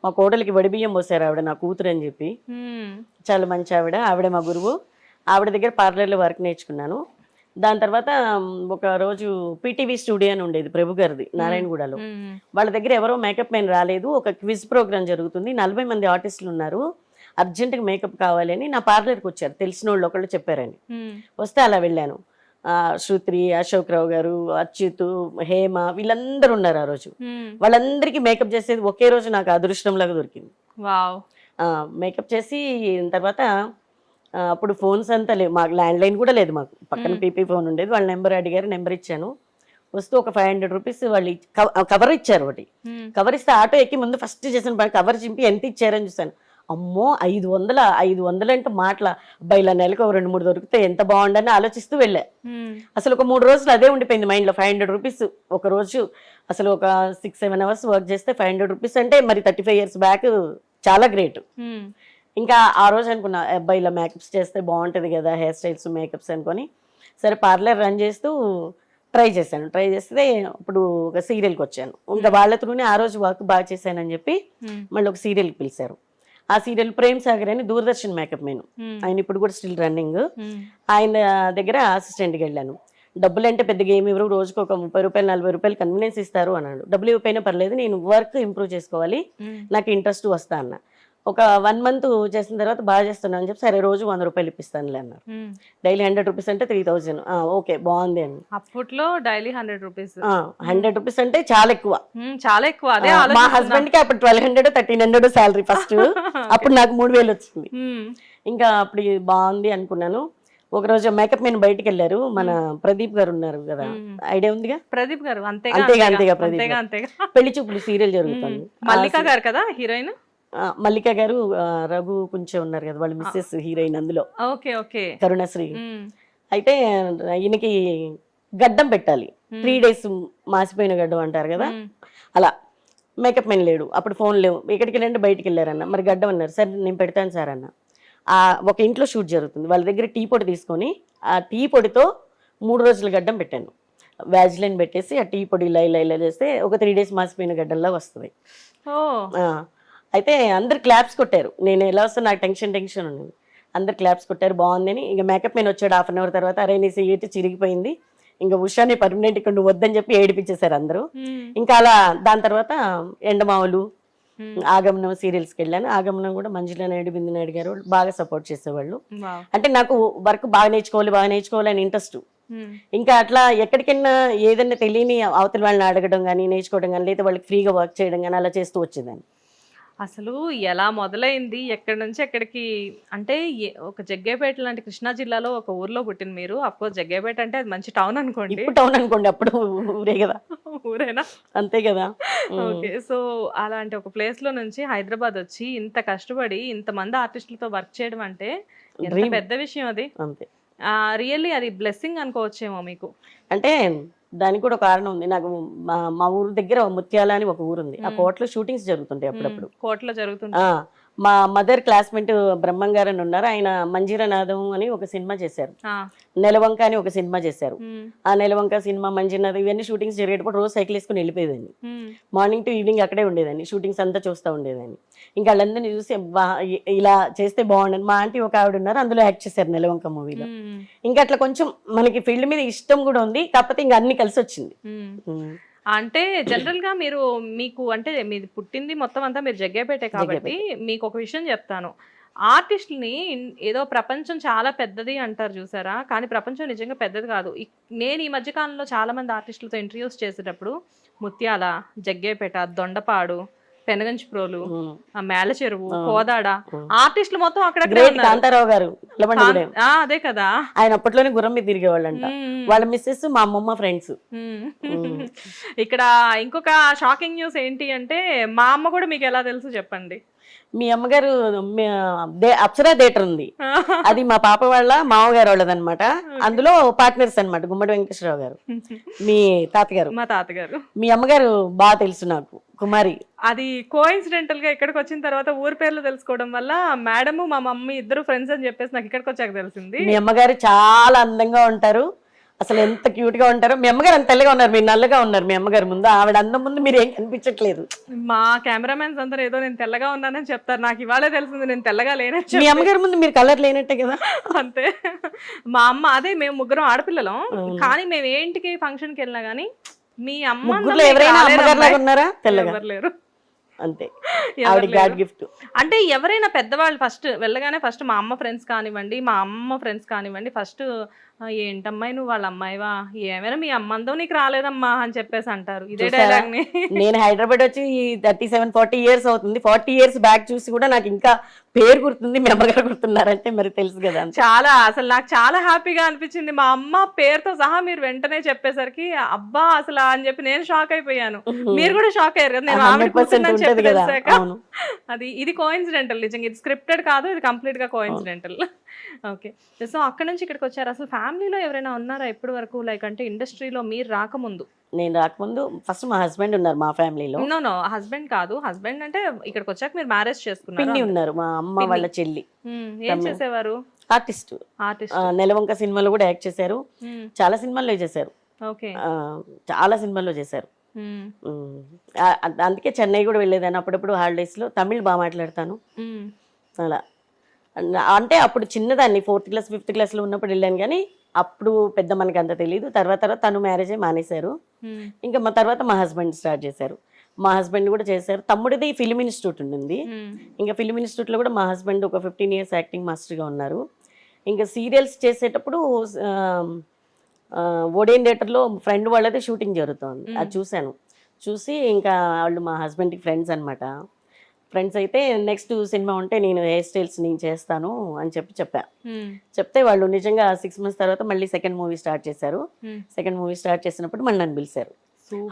C: మా కోడలికి వడిబియ్యం పోసారు ఆవిడ, నా కూతురు అని చెప్పి. చాలా మంచి ఆవిడ మా గురువు. ఆవిడ దగ్గర పార్లర్లో వర్క్ నేర్చుకున్నాను. దాని తర్వాత ఒక రోజు పీటీవీ స్టూడియో అని ఉండేది ప్రభు గారిది నారాయణగూడలో. వాళ్ళ దగ్గర ఎవరో మేకప్ మెన్ రాలేదు, ఒక క్విజ్ ప్రోగ్రామ్ జరుగుతుంది, 40 మంది ఆర్టిస్టులు ఉన్నారు, అర్జెంటుగా మేకప్ కావాలని నా పార్లర్కి వచ్చారు, తెలిసిన వాళ్ళు ఒకళ్ళు చెప్పారని. వస్తే అలా వెళ్ళాను. శృతి, అశోక్ రావు గారు, అచ్యుత్, హేమ, వీళ్ళందరూ ఉన్నారు ఆ రోజు. వాళ్ళందరికీ మేకప్ చేసేది ఒకే రోజు నాకు అదృష్టంలాగా దొరికింది. మేకప్ చేసి తర్వాత అప్పుడు ఫోన్స్ అంతా లేవు, మాకు ల్యాండ్ లైన్ కూడా లేదు, మాకు పక్కన పీపీ ఫోన్ ఉండేది. వాళ్ళ నెంబర్ అడిగారు, నెంబర్ ఇచ్చాను. వస్తూ ఒక 500 రూపీస్ వాళ్ళు కవర్ ఇచ్చారు. ఒకటి కవర్ ఇస్తే ఆటో ఎక్కి ముందు ఫస్ట్ చేసిన కవర్ చింపి ఎంత ఇచ్చారని చూసాను. అమ్మో 500 అంటే మాటల అబ్బాయి, ఇలా నెలకు 2-3 దొరికితే ఎంత బాగుండని ఆలోచిస్తూ వెళ్ళా. అసలు ఒక 3 రోజులు అదే ఉండిపోయింది మైండ్లో. 500 రూపీస్ ఒక రోజు, అసలు ఒక 6-7 hours వర్క్ చేస్తే 500 రూపీస్ అంటే మరి 35 years బ్యాక్ చాలా గ్రేట్. ఇంకా ఆ రోజు అనుకున్నా అబ్బాయి ఇలా మేకప్స్ చేస్తే బాగుంటుంది కదా, హెయిర్ స్టైల్స్ మేకప్స్ అనుకొని. సరే పార్లర్ రన్ చేస్తూ ట్రై చేస్తే ఇప్పుడు ఒక సీరియల్కి వచ్చాను. ఇంకా వాళ్ళ త్రూనే ఆ రోజు వర్క్ బాగా చేశానని చెప్పి మళ్ళీ ఒక సీరియల్కి పిలిచారు. ఆ సీరియల్ ప్రేమ్ సాగర్ అని దూరదర్శన్ మేకప్ మెను, ఆయన ఇప్పుడు కూడా స్టిల్ రన్నింగ్. ఆయన దగ్గర అసిస్టెంట్కి వెళ్ళాను. డబ్బులు అంటే పెద్దగా ఏమి ఇవ్వరు, రోజుకు ఒక 30 రూపాయలు 40 రూపాయలు కన్వీనియన్స్ ఇస్తారు అన్నాడు. డబ్బులు ఇవ్వకపోయినా పర్లేదు, నేను వర్క్ ఇంప్రూవ్ చేసుకోవాలి, నాకు ఇంట్రెస్ట్ వస్తా అన్న. ఒక 1 month చేసిన తర్వాత బాగా చేస్తున్నా అని చెప్పి సరే రోజు 100 రూపాయలు ఇప్పిస్తానులే అన్నారు. డైలీ 100 రూపీస్ అంటే 3000. ఓకే బాగుంది అని.
B: అప్పట్లో డైలీ 100 రూపీస్,
C: 100 రూపీస్ అంటే చాలా ఎక్కువ,
B: చాలా ఎక్కువ. అదే
C: మా హస్బెండ్ కి అప్పుడు 1200 1300 శాలరీ ఫస్ట్. అప్పుడు నాకు 3000 వచ్చింది. ఇంకా అప్పుడు బాగుంది అనుకున్నాను. ఒక రోజు మేకప్ మెన్ బయటికి వెళ్ళారు, మన ప్రదీప్ గారు ఉన్నారు కదా, ఐడియా ఉందిగా
B: ప్రదీప్ గారు.
C: అంతేగా ప్రదీప్. పెళ్లి చూపులు సీరియల్ జరుగుతుంది.
B: మల్లిక గారు కదా హీరోయిన్.
C: మల్లిక గారు, రఘు కొంచెం ఉన్నారు కదా వాళ్ళు మిస్సెస్ హీరోయిన్ అందులో.
B: Okay okay.
C: కరుణశ్రీ. అయితే ఈయనకి గడ్డం పెట్టాలి, 3 days మాసిపోయిన గడ్డం అంటారు కదా, అలా. మేకప్ మెన్ లేడు, అప్పుడు ఫోన్ లేవు, ఎక్కడికి వెళ్ళండి బయటికి వెళ్ళారన్న. మరి గడ్డం అన్నారు, సరే నేను పెడతాను సార్ అన్న. ఒక ఇంట్లో షూట్ జరుగుతుంది, వాళ్ళ దగ్గర టీ పొడి తీసుకొని ఆ టీ పొడితో 3 రోజుల గడ్డం పెట్టాను. వ్యాజ్లైన్ పెట్టేసి ఆ టీ పొడి ఇలా చేస్తే ఒక 3 days మాసిపోయిన గడ్డంలా వస్తుంది. అయితే అందరు క్లాప్స్ కొట్టారు. నేను ఎలా వస్తా నాకు టెన్షన్ ఉంది. అందరు క్లాప్స్ కొట్టారు, బాగుందని. ఇంకా మేకప్ మెన్ వచ్చాడు 1/2 hour తర్వాత, అరే నీ సీట్ చిరిగిపోయింది, ఇంకా ఉషాని పర్మనెంట్ ఇక్కడ నువ్వు వద్దని చెప్పి ఏడిపించేశారు అందరూ. ఇంకా అలా దాని తర్వాత ఎండమావులు, ఆగమనం సీరియల్స్కి వెళ్ళాను. ఆగమనం కూడా మంజుల నాయుడు, బిందు నాయుడు గారు బాగా సపోర్ట్ చేసేవాళ్ళు. అంటే నాకు వర్క్ బాగా నేర్చుకోవాలి అని ఇంట్రెస్ట్. ఇంకా అట్లా ఎక్కడికైనా ఏదైనా తెలియని అవతల వాళ్ళని అడగడం కానీ, నేర్చుకోవడం కానీ, లేదా వాళ్ళకి ఫ్రీగా వర్క్ చేయడం కానీ అలా చేస్తూ వచ్చేదాన్ని.
B: అసలు ఎలా మొదలైంది, ఎక్కడి నుంచి ఎక్కడికి? అంటే ఒక జగ్గయ్యపేట లాంటి కృష్ణా జిల్లాలో ఒక ఊర్లో పుట్టిన మీరు. అఫ్కోర్స్ జగ్గయ్యపేట అంటే అది మంచి టౌన్ అనుకోండి.
C: టౌన్ అనుకోండి, అప్పుడు ఊరే కదా.
B: ఊరేనా?
C: అంతే కదా.
B: ఓకే. సో అలాంటి ఒక ప్లేస్ లో నుంచి హైదరాబాద్ వచ్చి ఇంత కష్టపడి ఇంతమంది ఆర్టిస్టులతో వర్క్ చేయడం అంటే ఎంత పెద్ద విషయం అది.
C: అంతే.
B: రియల్లీ అది బ్లెస్సింగ్ అనుకోవచ్చేమో మీకు.
C: అంటే దానికి కూడా కారణం ఉంది. నాకు మా ఊరు దగ్గర ముత్యాల అని ఒక ఊరు ఉంది, ఆ కోటలో షూటింగ్స్ జరుగుతుంటాయి అప్పుడప్పుడు.
B: కోటలో జరుగుతుంటాయి.
C: మా మదర్ క్లాస్మేట్ బ్రహ్మం గారు అని ఉన్నారు, ఆయన మంజీరనాథం అని ఒక సినిమా చేశారు, నెలవంక అని ఒక సినిమా చేశారు. ఆ నెలవంక సినిమా, మంజీరనాథం ఇవన్నీ షూటింగ్స్ జరిగేటప్పుడు రోజు సైకిల్ వేసుకుని వెళ్ళిపోయేదాన్ని. మార్నింగ్ టు ఈవినింగ్ అక్కడే ఉండేదాన్ని, షూటింగ్స్ అంతా చూస్తూ ఉండేదాన్ని. ఇంకా వాళ్ళందరినీ చూసి ఇలా చేస్తే బాగుండని. మా ఆంటీ ఒక ఆవిడ ఉన్నారు, అందులో యాక్ట్ చేశారు నెలవంక మూవీలో. ఇంకా అట్లా కొంచెం మనకి ఫీల్డ్ మీద ఇష్టం కూడా ఉంది, కాకపోతే ఇంకా అన్ని కలిసి వచ్చింది.
B: అంటే జనరల్ గా మీకు అంటే మీది పుట్టింది మొత్తం అంతా మీరు జగ్గయ్యపేటే కాబట్టి మీకు ఒక విషయం చెప్తాను. ఆర్టిస్టుని ఏదో ప్రపంచం చాలా పెద్దది అంటారు చూసారా, కానీ ప్రపంచం నిజంగా పెద్దది కాదు. నేను ఈ మధ్య కాలంలో చాలా మంది ఆర్టిస్టులతో ఇంటర్వ్యూస్ చేసేటప్పుడు ముత్యాల, జగ్గయ్యపేట, దొండపాడు, పెనగంచిప్రోలు, మేళ చెరువు, కోదాడ ఆర్టిస్టులు మొత్తం అక్కడ
C: కాంతారావు గారు.
B: అదే కదా,
C: ఆయన అప్పట్లోనే గుర్రం మీద తిరిగేవాళ్ళంట. వాళ్ళ మిస్సెస్ మా అమ్మమ్మ ఫ్రెండ్స్.
B: ఇక్కడ ఇంకొక షాకింగ్ న్యూస్ ఏంటి అంటే, మా అమ్మ కూడా మీకు ఎలా తెలుసు చెప్పండి.
C: మీ అమ్మగారు అప్సరా థియేటర్ ఉంది, అది మా పాప వాళ్ళ మామగారు వాళ్ళదనమాట. అందులో పార్ట్నర్స్ అనమాట గుమ్మడి వెంకటేశ్వరరావు గారు, మీ తాతగారు.
B: మా తాతగారు.
C: మీ అమ్మగారు బాగా తెలుసు నాకు, కుమారి.
B: అది కోఇన్సిడెంటల్ గా ఇక్కడికి వచ్చిన తర్వాత ఊరి పేర్లు తెలుసుకోవడం వల్ల మేడము మా మమ్మీ ఇద్దరు ఫ్రెండ్స్ అని చెప్పేసి నాకు ఇక్కడికి వచ్చాక తెలిసింది.
C: మీ అమ్మగారు చాలా అందంగా ఉంటారు, అసలు ఎంత క్యూట్ గా ఉంటారో. మీ అమ్మగారు అంత తెల్లగా ఉన్నారు, మీరు నల్లగా ఉన్నారు. మీ అమ్మగారు ముందు, ఆవిడ అందం ముందు మీరు ఏం కనిపించట్లేదు.
B: మా కెమెరామెన్స్ అందరూ ఏదో నేను తెల్లగా ఉన్నానని చెప్తారు, నాకు ఇవాళే తెలిసింది నేను తెల్లగా లేనట్టు.
C: మీ అమ్మగారి ముందు మీరు కలర్ లేనట్టే కదా.
B: అంతే. మా అమ్మ, అదే మేము ముగ్గురం ఆడపిల్లలం, కానీ మేము ఏంటికి ఫంక్షన్ కి వెళ్ళినా గానీ మీ అమ్మ
C: ఎవరైనా అమ్మగారు ఉన్నారా? తెల్లగా
B: లేరు.
C: అంతే. ఆవిడ గాడ్ గిఫ్ట్.
B: అంటే ఎవరైనా పెద్దవాళ్ళు ఫస్ట్ వెళ్ళగానే ఫస్ట్ మా అమ్మ ఫ్రెండ్స్ కానివ్వండి, మా అమ్మ ఫ్రెండ్స్ కానివ్వండి, ఫస్ట్ ఏంటమ్మాయి నువ్వు వాళ్ళ అమ్మాయివా, ఏమైనా మీ అమ్మందో నీకు రాలేదమ్మా అని చెప్పేసి అంటారు. ఇదే డైలాగ్ ని
C: నేను హైదరాబాద్ వచ్చి 37-40 years అవుతుంది. 40 years బ్యాక్ చూసి కూడా నాకు ఇంకా పేరు గుర్తుంది, మీ అమ్మగారు గుర్తున్నారంటే మరి తెలుసు కదా.
B: చాలా, అసలు నాకు చాలా హ్యాపీగా అనిపించింది. మా అమ్మ పేరుతో సహా మీరు వెంటనే చెప్పేసరికి అబ్బా అసలు అని చెప్పి నేను షాక్ అయిపోయాను. మీరు కూడా షాక్ అయ్యారు కదా, నేను ఆవిడ కూర్చున్నాను చెప్పి తెలిసాక. అది ఇది కోఇన్సిడెంటల్, నిజంగా ఇది స్క్రిప్టెడ్ కాదు, ఇది కంప్లీట్ గా కోఇన్సిడెంటల్. ఓకే. సో అక్కడ నుంచి ఇక్కడికి వచ్చారు. అసలు ఫ్యామిలీలో ఎవరైనా ఉన్నారా ఇప్పటి వరకు, లైక్ అంటే ఇండస్ట్రీలో మీరు రాకముందు?
C: నేను రాకముందు ఫస్ట్ మా హస్బెండ్ ఉన్నారు మా ఫ్యామిలీలో.
B: నో హస్బెండ్ కాదు, హస్బెండ్ అంటే ఇక్కడికి వచ్చాక మీరు మ్యారేజ్ చేసుకున్నారు.
C: పిన్ని ఉన్నారు, మా అమ్మ వాళ్ళ చెల్లి.
B: ఏం చేసేవారు?
C: ఆర్టిస్ట్. నెలవంక సినిమాలో కూడా యాక్ట్ చేశారు, చాలా సినిమాల్లో చేశారు.
B: ఓకే.
C: చాలా సినిమాల్లో చేశారు. అందుకే చెన్నై కూడా వెళ్ళేదాన్ని అప్పుడప్పుడు హాలిడేస్లో. తమిళ్ బాగా మాట్లాడతాను అలా. అంటే అప్పుడు చిన్నదాన్ని 4th క్లాస్ 5th క్లాస్లో ఉన్నప్పుడు వెళ్ళాను, కానీ అప్పుడు పెద్ద మనకి అంత తెలియదు. తర్వాత తను మ్యారేజే మానేశారు. ఇంకా మా తర్వాత మా హస్బెండ్ స్టార్ట్ చేశారు. మా హస్బెండ్ కూడా చేశారు. తమ్ముడిది ఫిలిం ఇన్స్టిట్యూట్ ఉంది. ఇంకా ఫిలిం ఇన్స్టిట్యూట్లో కూడా మా హస్బెండ్ ఒక 15 years యాక్టింగ్ మాస్టర్గా ఉన్నారు. ఇంకా సీరియల్స్ చేసేటప్పుడు ఓడియన్ థియేటర్లో ఫ్రెండ్ వాళ్ళది షూటింగ్ జరుగుతుంది, అది చూశాను. చూసి ఇంకా వాళ్ళు మా హస్బెండ్కి ఫ్రెండ్స్ అనమాట. ఫ్రెండ్స్ అయితే నెక్స్ట్ సినిమా ఉంటే నేను హెయిర్ స్టైల్స్ నేను చేస్తాను అని చెప్తే వాళ్ళు నిజంగా 6 months తర్వాత మళ్ళీ సెకండ్ మూవీ స్టార్ట్ చేశారు. సెకండ్ మూవీ స్టార్ట్ చేసినప్పుడు మళ్ళీ నన్ను పిలిచారు.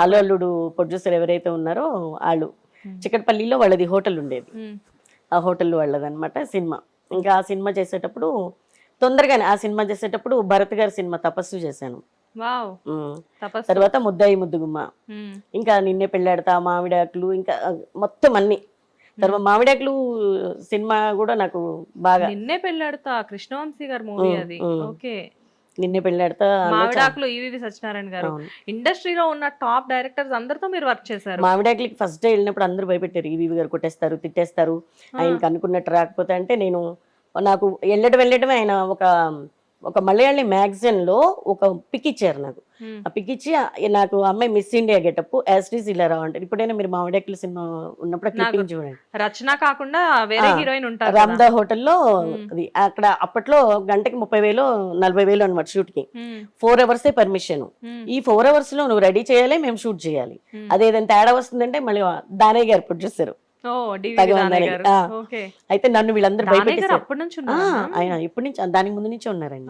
C: హలో అల్లుడు ప్రొడ్యూసర్ ఎవరైతే ఉన్నారో వాళ్ళు చిక్కడపల్లిలో వాళ్ళది హోటల్ ఉండేది, ఆ హోటల్ వాళ్ళదనమాట సినిమా. ఇంకా ఆ సినిమా చేసేటప్పుడు తొందరగానే ఆ సినిమా చేసేటప్పుడు భరత్ గారి సినిమా తపస్సు చేశాను. తర్వాత ముద్దాయి ముద్దుగుమ్మ, ఇంకా నిన్నే పెళ్ళాడతా, మామిడాకులు, ఇంకా మొత్తం అన్ని. తర్వాత మామిడాకులు సినిమా కూడా నాకు బాగా.
B: నిన్నే పెళ్ళాడతా కృష్ణవంశీ గారి మూవీ అది. ఓకే.
C: నిన్నే పెళ్ళాడతా,
B: మామిడాకులు ఈవీవి సత్యనారాయణ గారు. ఇండస్ట్రీలో ఉన్న టాప్ డైరెక్టర్స్ అందరితో మీరు వర్క్ చేశారు.
C: మామిడాకులకి ఫస్ట్ డే వెళ్ళినప్పుడు అందరూ భయపెట్టారు, ఈవీవి గారు కొట్టేస్తారు, తిట్టేస్తారు, ఆయనకి అనుకున్నట్టు రాకపోతే. అంటే నాకు వెళ్ళడమే ఆయన ఒక మలయాళీ మ్యాగజైన్ లో ఒక పిక్ ఇచ్చారు నాకు. ఆ పిక్ ఇచ్చి నాకు అమ్మాయి మిస్ ఇండియా గెటప్ యాస్టీస్ ఇలా రావంటారు. ఇప్పుడైనా మీరు మామిడాకుల సినిమా ఉన్నప్పుడు క్లిప్పింగ్ చూడండి.
B: రచన కాకుండా వేరే హీరోయిన్ ఉంటారు
C: రామ్దా హోటల్లో. అది అక్కడ అప్పట్లో గంటకి 30,000 40,000 అనమాట షూట్ కి. 4 hours పర్మిషన్. ఈ 4 hours లో నువ్వు రెడీ చేయాలి, మేము షూట్ చేయాలి. అదేదైనా తేడా వస్తుందంటే మళ్ళీ దానయ్య గారు ప్రొడ్యూసర్. అయితే నన్ను వీళ్ళందరూ భయపెట్టారు. ఆయన ఇప్పటి నుంచి దానికి ముందు నుంచే ఉన్నారండి.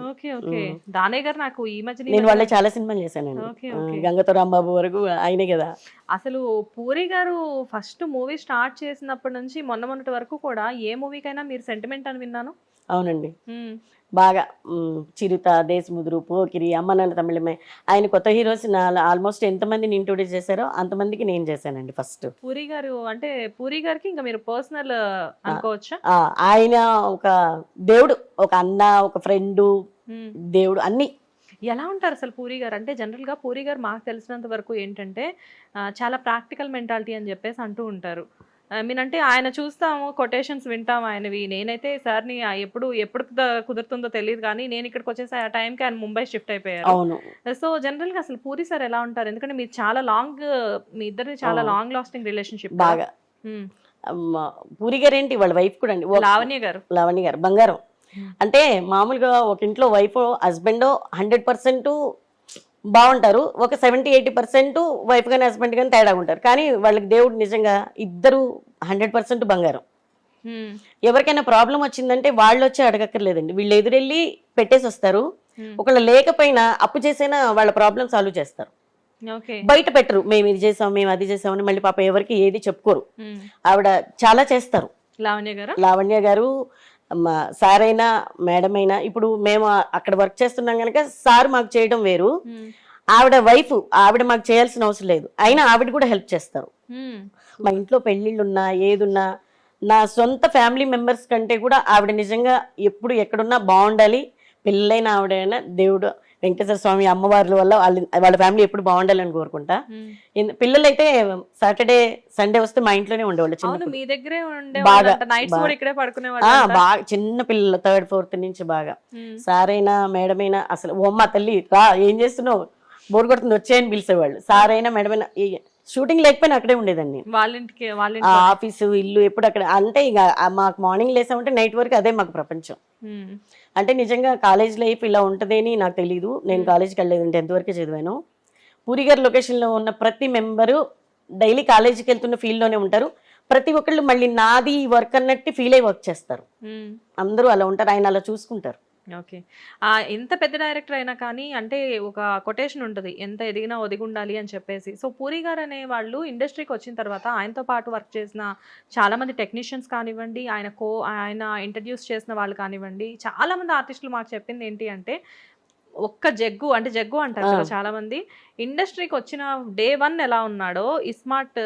C: నేను వాళ్ళే చాలా సినిమాలు చేశానండి, గంగతో రాంబాబు వరకు ఆయనే కదా.
B: అసలు పూరి గారు ఫస్ట్ మూవీ స్టార్ట్ చేసినప్పటి నుంచి మొన్నటి వరకు కూడా ఏ మూవీకైనా మీరు సెంటిమెంట్ అని విన్నాను.
C: అవునండి, బాగా. చిరుత, దేశముద్రు, పోకిరి, అమ్మ నాన్న తమిళమే. ఆయన కొత్త హీరోస్ ఆల్మోస్ట్ ఎంతమందిని ఇంట్రొడ్యూస్ చేశారో అంతమందికి నేను చేశానండి ఫస్ట్.
B: పూరి గారు అంటే పూరి గారికి ఇంకా మీరు పర్సనల్ అనుకోవచ్చా?
C: ఆయన ఒక దేవుడు, ఒక అన్న, ఒక ఫ్రెండ్, దేవుడు అన్ని.
B: ఎలా ఉంటారు అసలు పూరి గారు? అంటే జనరల్ గా పూరి గారు మాకు తెలిసినంత వరకు ఏంటంటే చాలా ప్రాక్టికల్ మెంటాలిటీ అని చెప్పేసి అంటూ ఉంటారు. అంటే ఆయన చూస్తాము, కొటేషన్స్ వింటాము ఆయనవి. నేనైతే సార్ని ఎప్పుడు కుదురుతుందో తెలియదు, కానీ నేను ఇక్కడికి వచ్చేసి ఆ టైంకి ఆయన ముంబై షిఫ్ట్ అయిపోయారు. సో జనరల్ గా అసలు పూరి సార్ ఎలా ఉంటారు? ఎందుకంటే మీరు చాలా మీ ఇద్దరిని చాలా లాంగ్ లాస్టింగ్ రిలేషన్షిప్.
C: బాగా. పూరి గారు ఏంటి, వాళ్ళ వైఫ్ కూడా అండి, లావణ్య గారు బంగారం. అంటే మామూలుగా ఒక ఇంట్లో వైఫ్ హస్బెండ్ 100% బాగుంటారు, ఒక 70-80% వైఫ్ కానీ హస్బెండ్ కానీ తేడా ఉంటారు. కానీ వాళ్ళకి దేవుడు నిజంగా ఇద్దరు 100% బంగారం. ఎవరికైనా ప్రాబ్లం వచ్చిందంటే వాళ్ళు వచ్చి అడగక్కర్లేదండి, వీళ్ళు ఎదురెళ్ళి పెట్టేసి వస్తారు. ఒకళ్ళు లేకపోయినా అప్పు చేసైనా వాళ్ళ ప్రాబ్లం సాల్వ్ చేస్తారు. బయట పెట్టరు, మేము ఇది చేసాం, మేము అది చేసామని. మళ్ళీ పాప ఎవరికి ఏది చెప్పుకోరు, ఆవిడ చాలా చేస్తారు. లావణ్య గారు సార్ అయినా మేడం అయినా. ఇప్పుడు మేము అక్కడ వర్క్ చేస్తున్నాం కనుక సార్ మాకు చేయడం వేరు, ఆవిడ వైఫ్, ఆవిడ మాకు చేయాల్సిన అవసరం లేదు, అయినా ఆవిడ కూడా హెల్ప్ చేస్తారు. మా ఇంట్లో పెళ్ళిళ్ళున్నా ఏదున్నా నా సొంత ఫ్యామిలీ మెంబర్స్ కంటే కూడా ఆవిడ నిజంగా ఎప్పుడు ఎక్కడున్నా బాగుండాలి. పిల్లలైన ఆవిడైనా దేవుడు వెంకటేశ్వర స్వామి అమ్మవార్ల వల్ల వాళ్ళ ఫ్యామిలీ ఎప్పుడు బాగుండాలని కోరుకుంటా. పిల్లలైతే సాటర్డే సండే వస్తే మా ఇంట్లోనే ఉండేవాళ్ళు. బాగా చిన్న పిల్లలు 3rd 4th నుంచి బాగా. సారైనా మేడం అయినా అసలు ఓమ్మ తల్లి రా, ఏం చేస్తున్నావు, బోర్ కొడుతుంది వచ్చాయని పిలిచేవాళ్ళు. సారైనా మేడం అయినా షూటింగ్ లేకపోయినా అక్కడే ఉండేదండి. ఆఫీసు ఇల్లు ఎప్పుడు అక్కడ. అంటే ఇక మాకు మార్నింగ్ లేసామంటే నైట్ వరకు అదే మాకు ప్రపంచం. అంటే నిజంగా కాలేజ్ లైఫ్ ఇలా ఉంటుందని నాకు తెలీదు. నేను కాలేజ్కి వెళ్ళలేదు, 10th వరకే చదివాను. పూరి గారి లొకేషన్లో ఉన్న ప్రతి మెంబరు డైలీ కాలేజీకి వెళ్తున్న ఫీల్డ్లోనే ఉంటారు. ప్రతి ఒక్కళ్ళు మళ్ళీ నాది వర్క్ అన్నట్టు ఫీల్ అయ్యి వర్క్ చేస్తారు. అందరూ అలా ఉంటారు, ఆయన అలా చూసుకుంటారు.
B: ఓకే. ఎంత పెద్ద డైరెక్టర్ అయినా కానీ అంటే ఒక కొటేషన్ ఉంటుంది, ఎంత ఎదిగినా ఒదిగి ఉండాలి అని చెప్పేసి. సో పూరి గారు అనే వాళ్ళు ఇండస్ట్రీకి వచ్చిన తర్వాత ఆయనతో పాటు వర్క్ చేసిన చాలామంది టెక్నీషియన్స్ కానివ్వండి, ఆయన ఇంట్రడ్యూస్ చేసిన వాళ్ళు కానివ్వండి, చాలామంది ఆర్టిస్టులు మాకు చెప్పింది ఏంటి అంటే ఒక్క జగ్గు అంటే జగ్గు అంటారు కదా చాలా మంది, ఇండస్ట్రీకి వచ్చిన డే 1 ఎలా ఉన్నాడో ఇస్మార్ట్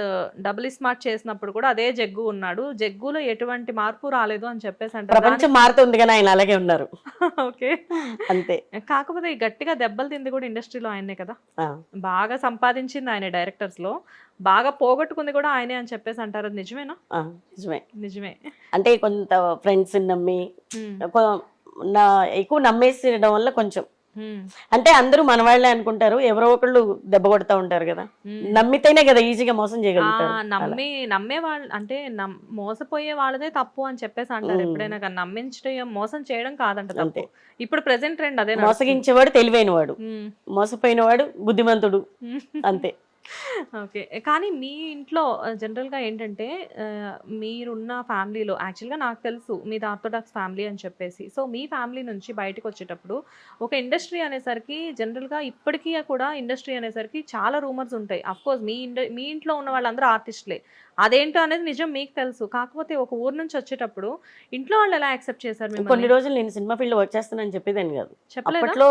B: డబుల్ ఇస్మార్ట్ చేసినప్పుడు కూడా అదే జగ్గు ఉన్నాడు, జగ్గులో ఎటువంటి మార్పు రాలేదు అని చెప్పేసి అంటారు.
C: ప్రపంచం మారుతుంది కానీ ఆయన అలాగే ఉన్నారు.
B: ఓకే,
C: అంతే.
B: కాకపోతే ఈ గట్టిగా దెబ్బలు తింది కూడా ఇండస్ట్రీలో ఆయనే కదా,
C: ఆ,
B: బాగా సంపాదించింది ఆయన డైరెక్టర్స్ లో, బాగా పోగొట్టుకుంది కూడా ఆయనే అని చెప్పేసి అంటారు. అది నిజమేనా?
C: ఆ, నిజమే.
B: నిజమే.
C: అంటే కొంత ఫ్రెండ్స్ నమ్మి ఎక్కువ నమ్మేసేయడం వల్ల కొంచెం, అంటే అందరూ మన వాళ్ళే అనుకుంటారు, ఎవరో ఒకళ్ళు దెబ్బ కొడతా ఉంటారు కదా, నమ్మితేనే కదా ఈజీగా మోసం చేయగలుగుతారు.
B: నమ్మే వాళ్ళు అంటే మోసపోయే వాళ్ళదే తప్పు అని చెప్పేసి అంటారు ఎప్పుడైనా, కానీ నమ్మించడం మోసం చేయడం కాదంట తప్పు. ఇప్పుడు ప్రెసెంట్ ట్రెండ్ అదే,
C: మోసగించేవాడు తెలివైనవాడు, మోసపోయినవాడు బుద్ధిమంతుడు, అంతే.
B: ఓకే, కానీ మీ ఇంట్లో జనరల్గా ఏంటంటే మీరున్న ఫ్యామిలీలో యాక్చువల్గా నాకు తెలుసు మీది ఆర్థోడాక్స్ ఫ్యామిలీ అని చెప్పేసి, సో మీ ఫ్యామిలీ నుంచి బయటకు వచ్చేటప్పుడు ఒక ఇండస్ట్రీ అనేసరికి జనరల్గా ఇప్పటికీ కూడా ఇండస్ట్రీ అనేసరికి చాలా రూమర్స్ ఉంటాయి. అఫ్కోర్స్ మీ ఇంట్లో ఉన్న వాళ్ళందరూ ఆర్టిస్టులే, అదేంటో అనేది నిజం మీకు తెలుసు. కాకపోతే ఒక ఊరు నుంచి వచ్చేటప్పుడు ఇంట్లో వాళ్ళు ఎలా యాక్సెప్ట్ చేశారు?
C: కొన్ని రోజులు నేను సినిమా ఫీల్డ్ వర్క్ చేస్తానని చెప్పేదాన్ని కాదు,
B: చెప్పలేదు.
C: అప్పట్లో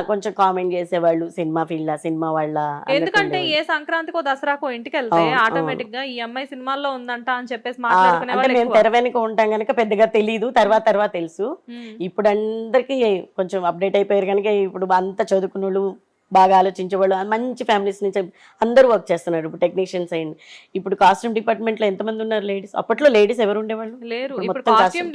C: కొంచెం కామెంట్ చేసేవాళ్ళు, సినిమా ఫీల్డ్ సినిమా వాళ్ళ,
B: ఎందుకంటే ఏ సంక్రాంతికో దసరాకో ఇంటికి వెళ్తే ఆటోమేటిక్ గా ఈ అమ్మాయి సినిమాల్లో ఉందంట అని చెప్పేసి మాట్లాడుకునే
C: అంటే మేము తెర వెనుక ఉంటాం కనుక పెద్దగా తెలియదు, తర్వాత తెలుసు. ఇప్పుడు అందరికి కొంచెం అప్డేట్ అయిపోయారు కనుక ఇప్పుడు అంత చదువుకున్న వాళ్ళు, బాగా ఆలోచించేవాళ్ళు, మంచి ఫ్యామిలీస్ నుంచి అందరూ వర్క్ చేస్తున్నారు. ఇప్పుడు టెక్నీషియన్స్ అయింది, ఇప్పుడు కాస్ట్యూమ్ డిపార్ట్మెంట్ లో ఎంతమంది ఉన్నారు లేడీస్? అప్పట్లో లేడీస్ ఎవరు ఉండేవాళ్ళు?
B: లేరు.
C: Camera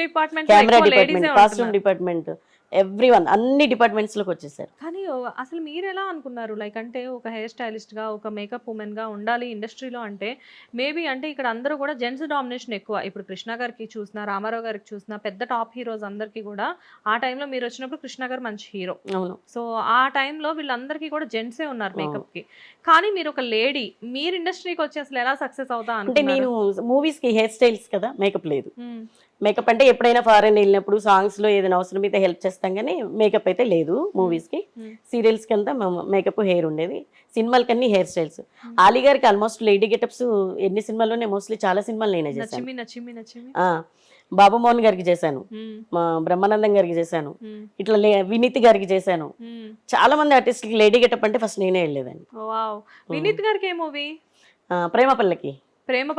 C: department, costume department, everyone అన్ని డిపార్ట్మెంట్స్ లోకి వచ్చేసారు.
B: కానీ అసలు మీరు ఎలా అనుకున్నారు, లైక్ అంటే ఒక హెయిర్ స్టైలిస్ట్ గా, ఒక మేకప్ ఉమెన్ గా ఉండాలి ఇండస్ట్రీలో అంటే? మేబీ అంటే ఇక్కడ అందరూ కూడా జెంట్స్ డామినేషన్ ఎక్కువ. ఇప్పుడు కృష్ణ గారికి చూసినా, రామారావు గారికి చూసినా, పెద్ద టాప్ హీరోస్ అందరికీ కూడా ఆ టైంలో మీరు వచ్చినప్పుడు కృష్ణ గారు మంచి హీరో,
C: అవును.
B: సో ఆ టైంలో వీళ్ళందరికీ కూడా జెంట్సే ఉన్నారు మేకప్ కి. కానీ మీరు ఒక లేడీ, మీరు ఇండస్ట్రీకి వచ్చి అసలు ఎలా సక్సెస్ అవుతా
C: అంటే నేను మూవీస్ కి హెయిర్ స్టైల్స్ కదా, మేకప్ లేదు. మేకప్ అంటే ఎప్పుడైనా ఫారెన్ వెళ్ళినప్పుడు సాంగ్స్ లో ఏదైనా అవసరం అయితే హెల్ప్ చేస్తాం, కానీ మేకప్ అయితే లేదు మూవీస్ కి. సీరియల్స్ కి అంతా మేకప్ హెయిర్ ఉండేది, సినిమాలకన్నీ హెయిర్ స్టైల్స్. ఆలీ గారికి ఆల్మోస్ట్ లేడీ గెటప్స్ ఎన్ని సినిమాల్లోనే, మోస్ట్లీ చాలా సినిమాలు నేనే చేశాను. బాబు మోహన్ గారికి చేశాను, మా బ్రహ్మానందం గారికి చేశాను, ఇట్లా వినీత్ గారికి చేశాను. చాలా మంది ఆర్టిస్టులకి లేడీ గెటప్ అంటే ఫస్ట్ నేనే వెళ్ళేదాన్ని.
B: వినీత్ గారికి ఏ మూవీ?
C: ప్రేమ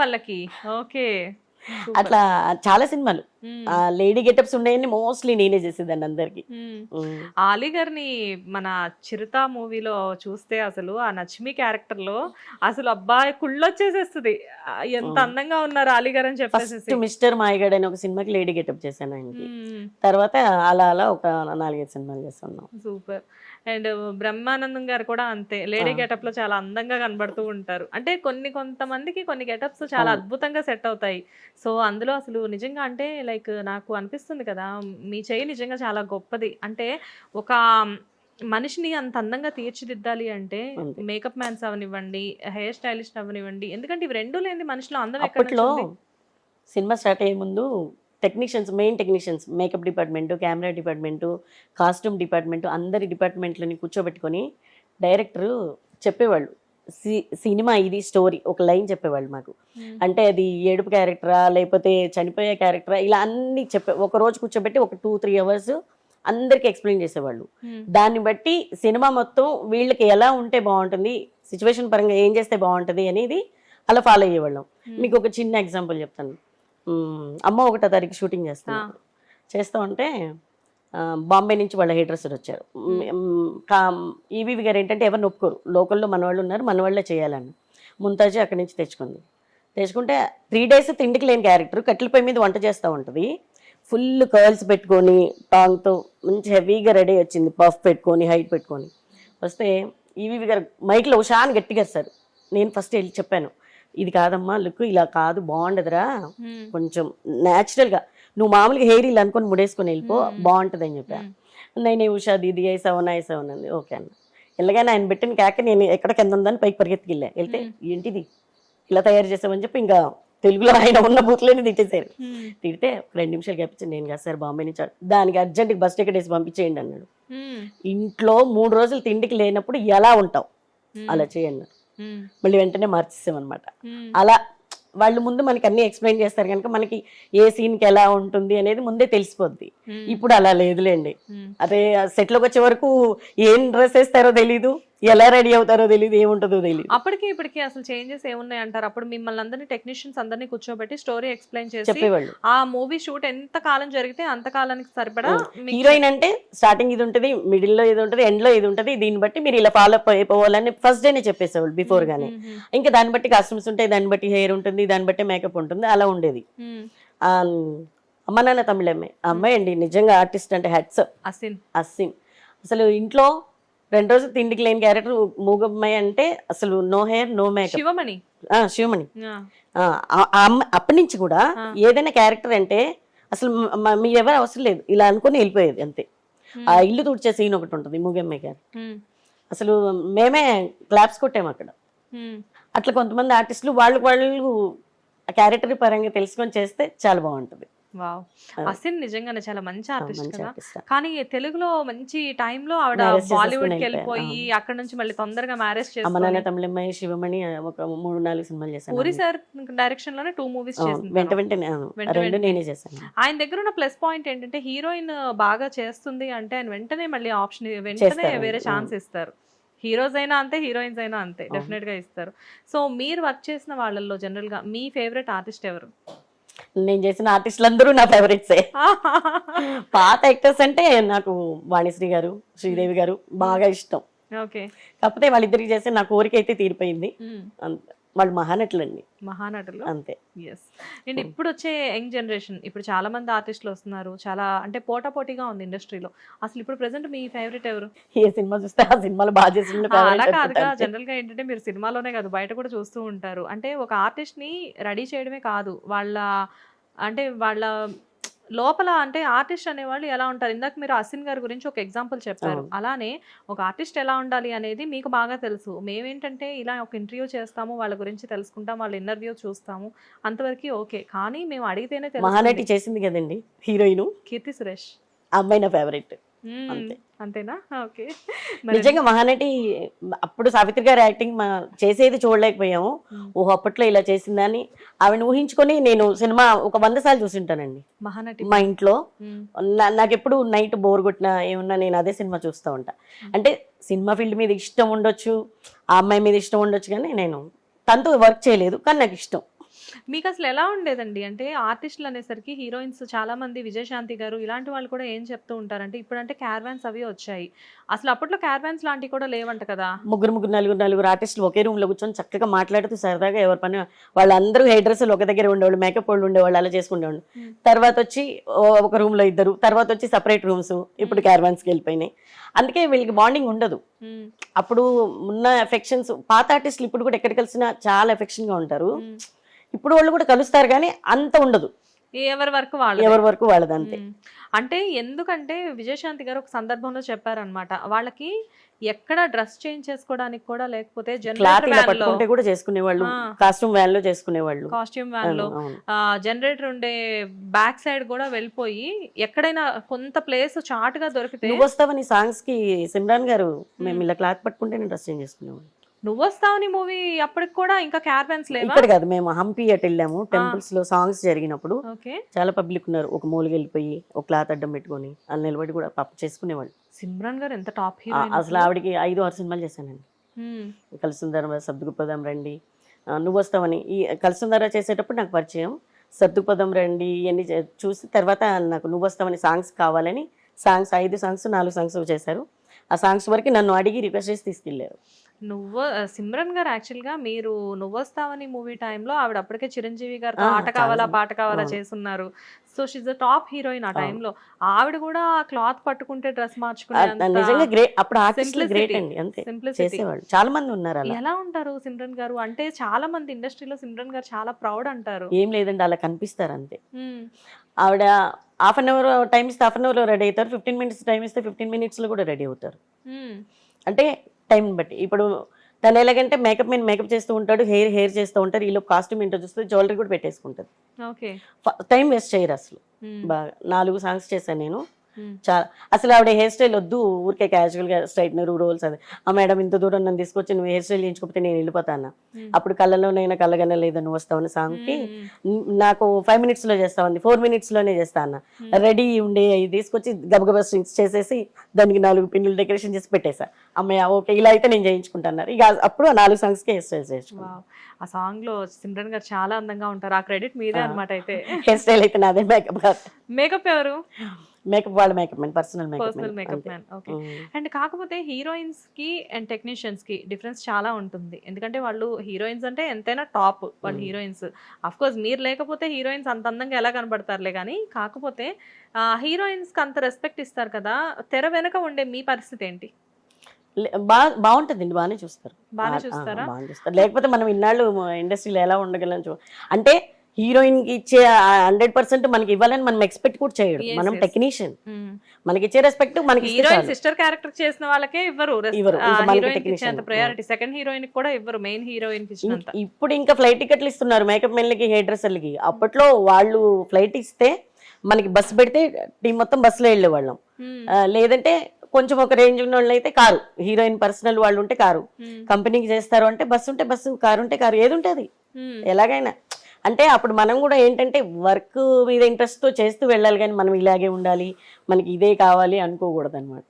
C: పల్లకి.
B: ఓకే,
C: అట్లా చాలా సినిమాలు లేడీ గెటప్స్ ఉన్నాయని మోస్ట్లీ నేనే చేసేదాన్ని అందరికి.
B: ఆలీ గారిని మన చిరుత మూవీలో చూస్తే అసలు ఆ నచ్మి క్యారెక్టర్ లో అసలు అబ్బాయి కుళ్ళొచ్చేసేస్తుంది, ఎంత అందంగా ఉన్నారు ఆలీ గారు అని చెప్పేసి.
C: మిస్టర్ మాయగాడ్ అని ఒక సినిమాకి లేడీ గెటప్ చేశాను ఆయనకి, తర్వాత అలా ఒక 4-5 సినిమాలు చేస్తున్నాం.
B: సూపర్. అండ్ బ్రహ్మానందం గారు కూడా అంతే, లేడీ గెటప్ లో చాలా అందంగా కనబడుతూ ఉంటారు. అంటే కొంతమందికి కొన్ని గెటప్స్ చాలా అద్భుతంగా సెట్ అవుతాయి. సో అందులో అసలు నిజంగా అంటే లైక్ నాకు అనిపిస్తుంది కదా, మీ చెయ్యి నిజంగా చాలా గొప్పది. అంటే ఒక మనిషిని అంత అందంగా తీర్చిదిద్దాలి అంటే మేకప్ మ్యాన్స్ అవనివ్వండి, హెయిర్ స్టైలిస్ట్ అవనివ్వండి, ఎందుకంటే ఇవి రెండు లేని మనిషిలో అందం
C: ఎక్కడిలో. సినిమా స్టార్ట్ అయ్యే ముందు technicians, main technicians, makeup department, camera department, costume department, అందరి డిపార్ట్మెంట్లని కూర్చోబెట్టుకొని డైరెక్టర్ చెప్పేవాళ్ళు, సినిమా ఇది స్టోరీ, ఒక లైన్ చెప్పేవాళ్ళు మాకు. అంటే అది ఏడుపు క్యారెక్టరా లేకపోతే చనిపోయే క్యారెక్టరా, ఇలా అన్ని ఒక రోజు కూర్చోబెట్టి ఒక 2-3 అవర్స్ అందరికి ఎక్స్ప్లెయిన్ చేసేవాళ్ళు. దాన్ని బట్టి సినిమా మొత్తం వీళ్ళకి ఎలా ఉంటే బాగుంటుంది, సిచ్యువేషన్ పరంగా ఏం చేస్తే బాగుంటుంది అనేది అలా ఫాలో అయ్యేవాళ్ళం. మీకు ఒక చిన్న ఎగ్జాంపుల్ చెప్తాను. అమ్మ 1వ తారీఖు షూటింగ్ చేస్తూ ఉంటే బాంబే నుంచి వాళ్ళ హెయిర్ డ్రెస్సర్ వచ్చారు. ఈవీవి గారు ఏంటంటే ఎవరిని ఒప్పుకోరు, లోకల్లో మన వాళ్ళు ఉన్నారు, మన వాళ్ళే చేయాలని. ముంతాజీ అక్కడి నుంచి తెచ్చుకుంటే 3 days తిండికి లేని క్యారెక్టర్, కట్టెల పొయ్యి మీద వంట చేస్తూ ఉంటుంది, ఫుల్ కర్ల్స్ పెట్టుకొని టాంగ్తో మంచి హెవీగా రెడీ వచ్చింది, పఫ్ పెట్టుకొని హైట్ పెట్టుకొని వస్తే ఈవీవి గారు మైక్లో ఉషాని గట్టిగా సార్. నేను ఫస్ట్ వెళ్ళి చెప్పాను, ఇది కాదమ్మా లుక్, ఇలా కాదు, బాగుండదురా, కొంచెం న్యాచురల్గా నువ్వు మామూలుగా హెయిర్ ఇలా అనుకొని ముడేసుకొని వెళ్ళిపో, బాగుంటుంది అని చెప్పాను. నేను ఉషా దీది ఐసావన్ అంది. ఓకే అన్న. వెళ్ళగానే ఆయన పెట్టిన కేక నేను ఎక్కడ కింద ఉందని పైకి పరిగెత్తికి వెళ్తే ఏంటిది ఇలా తయారు చేసామని చెప్పి ఇంకా తెలుగులో ఆయన ఉన్న బూత్లోనే తిట్టేశారు. తిడితే 2 నిమిషాలు గప్పించి, నేను కాదు సార్ బాంబే నుంచి, దానికి అర్జెంట్గా బస్ టికెట్ వేసి పంపించేయండి అన్నాడు. ఇంట్లో 3 రోజులు తిండికి లేనప్పుడు ఎలా ఉంటావు, అలా చేయండి. మళ్ళీ వెంటనే మార్చేసామన్నమాట. అలా వాళ్ళు ముందు మనకి అన్ని ఎక్స్ప్లెయిన్ చేస్తారు కనుక మనకి ఏ సీన్కి ఎలా ఉంటుంది అనేది ముందే తెలిసిపోద్ది. ఇప్పుడు అలా లేదులేండి. అదే సెట్లోకి వచ్చే వరకు ఏం డ్రెస్ వేస్తారో తెలీదు, ఎలా రెడీ అవుతారో తెలియదు, ఏముంటుందో తెలియదు.
B: అప్పటికి ఇప్పటికి అసలు చేంజెస్ ఏమున్నాయి అంటారు? అప్పుడు మిమ్మల్ని అందరినీ టెక్నీషియన్స్ అందరినీ కూర్చోబెట్టి స్టోరీ ఎక్స్ప్లెయిన్ చేసి
C: చెప్పేవాళ్ళు.
B: ఆ మూవీ షూట్ ఎంత కాలం జరిగితే అంత కాలానికి సరిపడా
C: హీరోయిన్ అంటే స్టార్టింగ్ ఇది ఉంటుంది, మిడిల్ లో ఇది ఉంటుంది, ఎండ్ లో ఇది ఉంటుంది, దీన్ని బట్టి మీరు ఇలా ఫాలో అప్ అయిపోవాలని ఫస్ట్ డేనే చెప్పేసేవాళ్ళు బిఫోర్ గానే. ఇంకా దాన్ని బట్టి కాస్ట్యూమ్స్ ఉంటాయి, దాన్ని బట్టి హెయిర్ ఉంటుంది, దాన్ని బట్టి మేకప్ ఉంటుంది, అలా ఉండేది. అమ్మ నాన్న తమిళమ్మే అమ్మాయి అండి నిజంగా ఆర్టిస్ట్ అంటే హెడ్స్. అస్సిన్ అసలు ఇంట్లో 2 రోజులు తిండికి లేని క్యారెక్టర్ మూగమ్మాయి అంటే అసలు no hair no makeup. Sivamani అప్పటి నుంచి కూడా ఏదైనా క్యారెక్టర్ అంటే అసలు మీరు ఎవరు అవసరం లేదు, ఇలా అనుకుని వెళ్ళిపోయేది అంతే. ఆ ఇల్లు తుడిచే సీన్ ఒకటి ఉంటుంది మూగమ్మాయి క్యారెక్టర్, అసలు మేమే క్లాప్స్ కొట్టాము అక్కడ. అట్లా కొంతమంది ఆర్టిస్టులు వాళ్ళు ఆ క్యారెక్టర్ పరంగా తెలుసుకొని చేస్తే చాలా బాగుంటుంది.
B: వావ్, అసిన్ నిజంగానే చాలా మంచి ఆర్టిస్ట్ కదా. కానీ తెలుగులో మంచి టైంలో ఆవిడ బాలీవుడ్ కి వెళ్ళిపోయి అక్కడ నుంచి మళ్ళీ తొందరగా మ్యారేజ్
C: చేసుకుని తమిళమ్మాయి శివమణి ఒక 3-4 సినిమాలు చేశాను.
B: పూరి సార్ డైరెక్షన్ లోనే 2 మూవీస్ చేసింది.
C: వెంటనే నేనే చేశాను.
B: ఆయన దగ్గర ఉన్న ప్లస్ పాయింట్ ఏంటంటే హీరోయిన్ బాగా చేస్తుంది అంటే ఆయన వెంటనే మళ్ళీ ఆప్షన్ వెంటనే వేరే ఛాన్స్ ఇస్తారు. హీరోస్ అయినా అంతే, హీరోయిన్స్ అయినా అంతే, డెఫినెట్ గా ఇస్తారు. సో మీరు వర్క్ చేసిన వాళ్ళల్లో జనరల్ గా మీ ఫేవరెట్ ఆర్టిస్ట్ ఎవరు?
C: నేను చేసిన ఆర్టిస్టులు అందరూ నా ఫేవరెట్సే. పాత యాక్టర్స్ అంటే నాకు వాణిశ్రీ గారు, శ్రీదేవి గారు బాగా ఇష్టం. కాకపోతే వాళ్ళిద్దరికి చేస్తే నా కోరిక అయితే తీరిపోయింది. వాళ్ళు మహానటులు అంతే.
B: అండ్ ఇప్పుడు వచ్చే యంగ్ జనరేషన్, ఇప్పుడు చాలా మంది ఆర్టిస్టులు వస్తున్నారు, చాలా అంటే పోటాపోటీగా ఉంది ఇండస్ట్రీలో. అసలు ఇప్పుడు ప్రెసెంట్ మీ ఫేవరెట్ ఎవరు?
C: ఏ సినిమా చూస్తే ఆ సినిమాలో బాగా చేసిన.
B: అలా కాదుగా, జనరల్ గా ఏంటంటే మీరు సినిమాలోనే కాదు బయట కూడా చూస్తూ ఉంటారు. అంటే ఒక ఆర్టిస్ట్ ని రెడీ చేయడమే కాదు, వాళ్ళ లోపల అంటే ఆర్టిస్ట్ అనేవాళ్ళు ఎలా ఉంటారు. ఇందాక మీరు అసిన్ గారి గురించి ఒక ఎగ్జాంపుల్ చెప్పారు. అలానే ఒక ఆర్టిస్ట్ ఎలా ఉండాలి అనేది మీకు బాగా తెలుసు. మేమేంటంటే ఇలా ఒక ఇంటర్వ్యూ చేస్తాము, వాళ్ళ గురించి తెలుసుకుంటాం, వాళ్ళ ఇంటర్వ్యూ చూస్తాము, అంతవరకు ఓకే. కానీ మేము అడిగితేనే
C: మహానటి చేసింది కదండి హీరోయిన్
B: కీర్తి సురేష్,
C: అమ్మాయి నా ఫేవరెట్.
B: అంతేనా? ఓకే.
C: నిజంగా మహానటి అప్పుడు సావిత్రి గారి యాక్టింగ్ చేసేది చూడలేకపోయాము. ఓహో అప్పట్లో ఇలా చేసిందని ఆవిడ ఊహించుకొని నేను సినిమా ఒక 100 సార్లు చూసింటానండి
B: మహానటి మా ఇంట్లో.
C: నాకు ఎప్పుడు నైట్ బోర్ కొట్టినా ఏమన్నా నేను అదే సినిమా చూస్తూ ఉంటా. అంటే సినిమా ఫీల్డ్ మీద ఇష్టం ఉండొచ్చు, ఆ అమ్మాయి మీద ఇష్టం ఉండొచ్చు, కానీ నేను తనతో వర్క్ చేయలేదు, కానీ నాకు ఇష్టం.
B: మీకు అసలు ఎలా ఉండేదండి అంటే ఆర్టిస్టులు అనేసరికి హీరోయిన్స్ చాలా మంది, విజయశాంతి గారు ఇలాంటి వాళ్ళు కూడా ఏం చెప్తూ ఉంటారంటే ఇప్పుడంటే క్యారవాన్స్ అవి వచ్చాయి, అసలు అప్పట్లో క్యారవాన్స్ లాంటివి కూడా లేవంట కదా.
C: ముగ్గురు నలుగురు ఆర్టిస్టులు ఒకే రూమ్ లో కూర్చొని చక్కగా మాట్లాడుతూ సరదాగా ఎవరి పని వాళ్ళందరూ హెయిర్ డ్రెస్సులు ఒక దగ్గర ఉండేవాళ్ళు, మేకప్ వాళ్ళు ఉండేవాళ్ళు, అలా చేసుకునేవాళ్ళు. తర్వాత వచ్చి ఒక రూమ్ లో ఇద్దరు, తర్వాత వచ్చి సపరేట్ రూమ్స్, ఇప్పుడు క్యారవాన్స్కి వెళ్ళిపోయినాయి. అందుకే వీళ్ళకి బాండింగ్ ఉండదు. అప్పుడు ఉన్న ఎఫెక్షన్స్, పాత ఆర్టిస్టులు ఇప్పుడు కూడా ఎక్కడ కలిసినా చాలా ఎఫెక్షన్ గా ఉంటారు. ఇప్పుడు వాళ్ళు కూడా కలుస్తారు కానీ అంత ఉండదు,
B: ఎవరి వరకు వాళ్ళది అంతే. అంటే ఎందుకంటే విజయశాంతి గారు ఒక సందర్భంలో చెప్పారనమాట, వాళ్ళకి ఎక్కడ డ్రెస్ చేంజ్ చేసుకోవడానికి కూడా లేకపోతే
C: కాస్ట్యూమ్ వ్యాన్ లో చేసుకునేవాళ్ళు,
B: కాస్ట్యూమ్ వ్యాన్ లో జనరేటర్ ఉండే బ్యాక్ సైడ్ కూడా వెళ్ళిపోయి ఎక్కడైనా కొంత ప్లేస్ చాట్ గా దొరికితే.
C: నువ్వు వస్తావని సాంగ్స్ కి సిమ్రాన్ గారు మేము ఇలా క్లాత్ పట్టుకుంటే నేను డ్రెస్ చేంజ్ చేసుకునేవాళ్ళు.
B: నువ్వు వస్తావని మూవీ అప్పటికి కూడా ఇంకా క్యారవాన్స్ లేవా?
C: ఇక్కడ కాదు, మేము హంపి అటు వెళ్ళాము, టెంపుల్స్ లో సాంగ్స్ జరిగినప్పుడు చాలా పబ్లిక్ ఉన్నారు, ఒక మూలకి వెళ్ళిపోయి ఒక క్లాత్ అడ్డం పెట్టుకొని అలా నిలబడి కూడా పప్పు చేసుకునేవాళ్ళు.
B: సిమ్రాన్ గారు ఎంత టాప్ హీరో
C: అసలు. ఆవిడకి 5-6 సినిమాలు చేశానండి. కలుసుందర, సర్దుకుపదం రండి, నువ్వు వస్తావని. ఈ కలుసుందర చేసేటప్పుడు నాకు పరిచయం, సర్దుకుపదం రండి ఇవన్నీ చూసి తర్వాత నాకు నువ్వు వస్తావని సాంగ్స్ కావాలని సాంగ్స్ 5 సాంగ్స్ 4 సాంగ్స్ చేశారు. ఆ సాంగ్స్ వరకు నన్ను అడిగి రిక్వెస్ట్ చేసి తీసుకెళ్లారు.
B: సిమ్రన్ గారు యాక్చువల్గా మీరు నువ్వు వస్తావని మూవీ టైంలో ఆవిడ అప్పటికే చిరంజీవి గారితో ఆట కావాలా పాట కావాలా చేస్తున్నారు. So she's the top heroine ఆ టైంలో. ఆవిడ కూడా క్లాత్ పట్టుకుంటే డ్రెస్ మార్చుకునే
C: చాలా మంది ఉన్నారు.
B: ఎలా ఉంటారు సిమ్రన్ గారు అంటే? చాలా మంది ఇండస్ట్రీలో సిమ్రన్ గారు చాలా ప్రౌడ్ అంటారు.
C: ఏం లేదండి, అలా కనిపిస్తారు అంతే. ఆవిడ హాఫ్ అన్ అవర్ టైం ఇస్తే హాఫ్ అన్ అవర్ లో రెడీ అవుతారు, 15 minutes టైం ఇస్తే 15 minutes లో కూడా రెడీ అవుతారు. అంటే టైం బట్టి. ఇప్పుడు తను ఎలాగంటే మేకప్ చేస్తూ ఉంటాడు, హెయిర్ చేస్తూ ఉంటారు, ఈలో కాస్ట్యూమ్ ఏంటో చూస్తే జ్యువెలరీ కూడా పెట్టేసుకుంటారు. టైం వేస్ట్ చేయరు అసలు. బాగా 4 సాంగ్స్ చేశాను నేను. చాలా అసలు ఆవిడ హెయిర్ స్టైల్ వద్దు, ఊరికే క్యాజువల్ గా స్ట్రైట్నర్ రోల్స్ అది. ఆ మేడం ఇంత దూరం నన్ను తీసుకొచ్చి నువ్వు హెయిర్ స్టైల్ చేయించుకోకపోతే నేను వెళ్ళిపోతాను. అప్పుడు కళ్ళలోనైనా కళ్ళగానే లేదా నువ్వు వస్తావని సాంగ్ కి నాకు 5 minutes లో చేస్తామంది, 4 minutes లోనే చేస్తా అన్న. రెడీ ఉండే ఇది తీసుకొచ్చి గబగబా స్ట్రింగ్స్ చేసేసి దానికి 4 పిన్నులు డెకరేషన్ చేసి పెట్టేసా. అమ్మాయి ఓకే ఇలా అయితే నేను చేయించుకుంటాను. ఇక అప్పుడు ఆ 4 songs కి హెయిర్ స్టైల్ చేయించుకున్నాను.
B: ఆ సాంగ్ లో సిమ్రన్ గారు చాలా అందంగా ఉంటారు. ఆ క్రెడిట్ మీదే అనమాట. అయితే
C: హెయిర్ స్టైల్ అయితే నాదే, మేకప్ కాదు.
B: మేకప్ ఎవరు?
C: మేకప్ వాళ్ళ makeup man, personal
B: makeup man. Okay. And కాకపోతే హీరోయిన్స్ కి అండ్ టెక్నీషియన్స్ కి డిఫరెన్స్ చాలా ఉంటుంది. ఎందుకంటే వాళ్ళు హీరోయిన్స్ అంటే ఎంతైనా టాప్ వాళ్ళు హీరోయిన్స్. అఫ్ కోర్స్ మీరు లేకపోతే హీరోయిన్స్ అంత అందంగా ఎలా కనబడతారులే, కానీ కాకపోతే హీరోయిన్స్ కి అంత రెస్పెక్ట్ ఇస్తారు కదా, తెర వెనక ఉండే మీ పరిస్థితి ఏంటి?
C: బాగుంటుందండి, బాగానే చూస్తారు.
B: బాగా చూస్తారా?
C: బాగా చూస్తారు. లేకపోతే మనం ఇన్నాళ్ళు ఇండస్ట్రీలో ఎలా ఉండగలం అంటే హీరోయిన్ కి ఇచ్చే 100% మనకి ఇవ్వాలని మనం ఎక్స్పెక్ట్ కూడా చేయడు. మనం టెక్నీషియన్, మనకి ఇచ్చే రెస్పెక్ట్ మనకి
B: హీరోయిన్ సిస్టర్ క్యారెక్టర్ చేసిన వాళ్ళకే ఇవ్వరు
C: టెక్నీషియన్
B: ప్రయారిటీ. సెకండ్ హీరోయిన్ కూడా ఇవ్వరు, మెయిన్ హీరోయిన్ కి ఇచ్చినంత.
C: ఇప్పుడు ఇంకా ఫ్లైట్ టికెట్లు ఇస్తున్నారు మేకప్ మెన్లకి, హెయిర్ డ్రెస్సర్లకి. అప్పట్లో వాళ్ళు ఫ్లైట్ ఇస్తే మనకి బస్సు పెడితే టీం మొత్తం బస్సులో వెళ్ళేవాళ్ళం. లేదంటే కొంచెం ఒక రేంజ్ ఉన్న వాళ్ళు అయితే కారు, హీరోయిన్ పర్సనల్ వాళ్ళు ఉంటే కారు, కంపెనీకి చేస్తారు అంటే బస్సు ఉంటే బస్సు, కారు ఉంటే కారు, ఏది ఉంటుంది ఎలాగైనా. అంటే అప్పుడు మనం కూడా ఏంటంటే వర్క్ మీద ఇంట్రెస్ట్ తో చేస్తూ వెళ్ళాలి, కానీ మనం ఇలాగే ఉండాలి, మనకి ఇదే కావాలి అనుకోకూడదు అనమాట.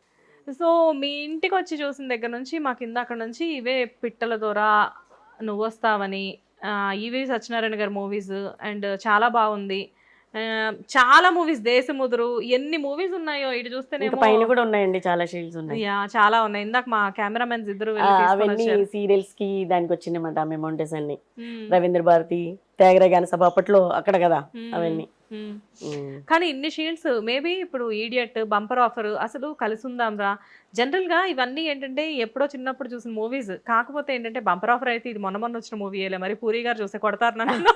B: సో మీ ఇంటికి వచ్చి చూసిన దగ్గర నుంచి మాకు ఇందాక నుంచి ఇవే పిట్టల ద్వారా, నువ్వు వస్తావని, ఈవి సత్యనారాయణ గారి మూవీస్ అండ్ చాలా బాగుంది. చాలా మూవీస్, దేశముదురు, ఎన్ని మూవీస్ ఉన్నాయో ఇటు చూస్తేనే
C: పైన కూడా ఉన్నాయండి, చాలా షీల్డ్స్ ఉన్నాయి.
B: చాలా ఉన్నాయి. ఇందాక మా కెమెరామెన్స్ ఇద్దరు
C: అవన్నీ సీరియల్స్ కి దానికి వచ్చినాయన్నమాట అమౌంట్స్ అన్ని. రవీంద్ర భారతి, త్యాగరాయ గాన సభ అప్పట్లో అక్కడ కదా అవన్నీ.
B: కానీ ఇన్ని షీల్డ్స్, మేబీ ఇప్పుడు ఈడియట్, బంపర్ ఆఫర్, అసలు కలిసుందాం రా, జనరల్ గా ఇవన్నీ ఏంటంటే ఎప్పుడో చిన్నప్పుడు చూసిన మూవీస్. కాకపోతే ఏంటంటే బంపర్ ఆఫర్ అయితే ఇది మొన్న వచ్చిన మూవీ వేయలే, మరి పూరి గారు చూస్తే కొడతారు నన్ను.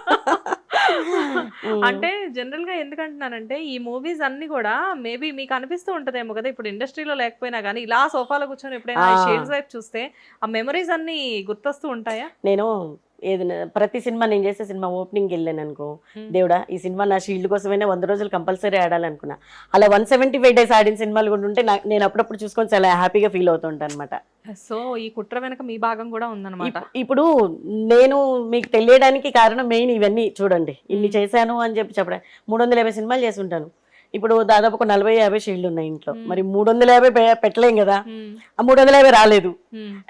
B: అంటే జనరల్ గా ఎందుకంటున్నానంటే ఈ మూవీస్ అన్ని కూడా మేబీ మీకు అనిపిస్తూ ఉంటదేమో కదా, ఇప్పుడు ఇండస్ట్రీలో లేకపోయినా కానీ ఇలా సోఫాలో కూర్చొని ఎప్పుడైనా షేడ్స్ వైపు చూస్తే ఆ మెమరీస్ అన్ని గుర్తొస్తూ ఉంటాయా?
C: నేను ఏదైనా ప్రతి సినిమా, నేను చేసే సినిమా ఓపెనింగ్ వెళ్ళాను అనుకో, దేవుడా ఈ సినిమా నా షీల్డ్ కోసమైనా 100 రోజులు కంపల్సరీ ఆడాలనుకున్నా. అలా 175 days ఆడిన సినిమాలు కూడా ఉంటే నేను అప్పుడప్పుడు చూసుకొని చాలా హ్యాపీగా ఫీల్ అవుతుంటాను అనమాట.
B: సో ఈ కుట్ర వెనక మీ భాగం కూడా ఉందన్నమాట.
C: ఇప్పుడు నేను మీకు తెలియడానికి కారణం మెయిన్ ఇవన్నీ చూడండి, ఇన్ని చేశాను అని చెప్పడం. 350 సినిమాలు చేసి ఉంటాను. ఇప్పుడు దాదాపు ఒక 40-50 షీల్డ్ ఉన్నాయి ఇంట్లో. మరి 350 పెట్టలేం కదా, ఆ 350 రాలేదు.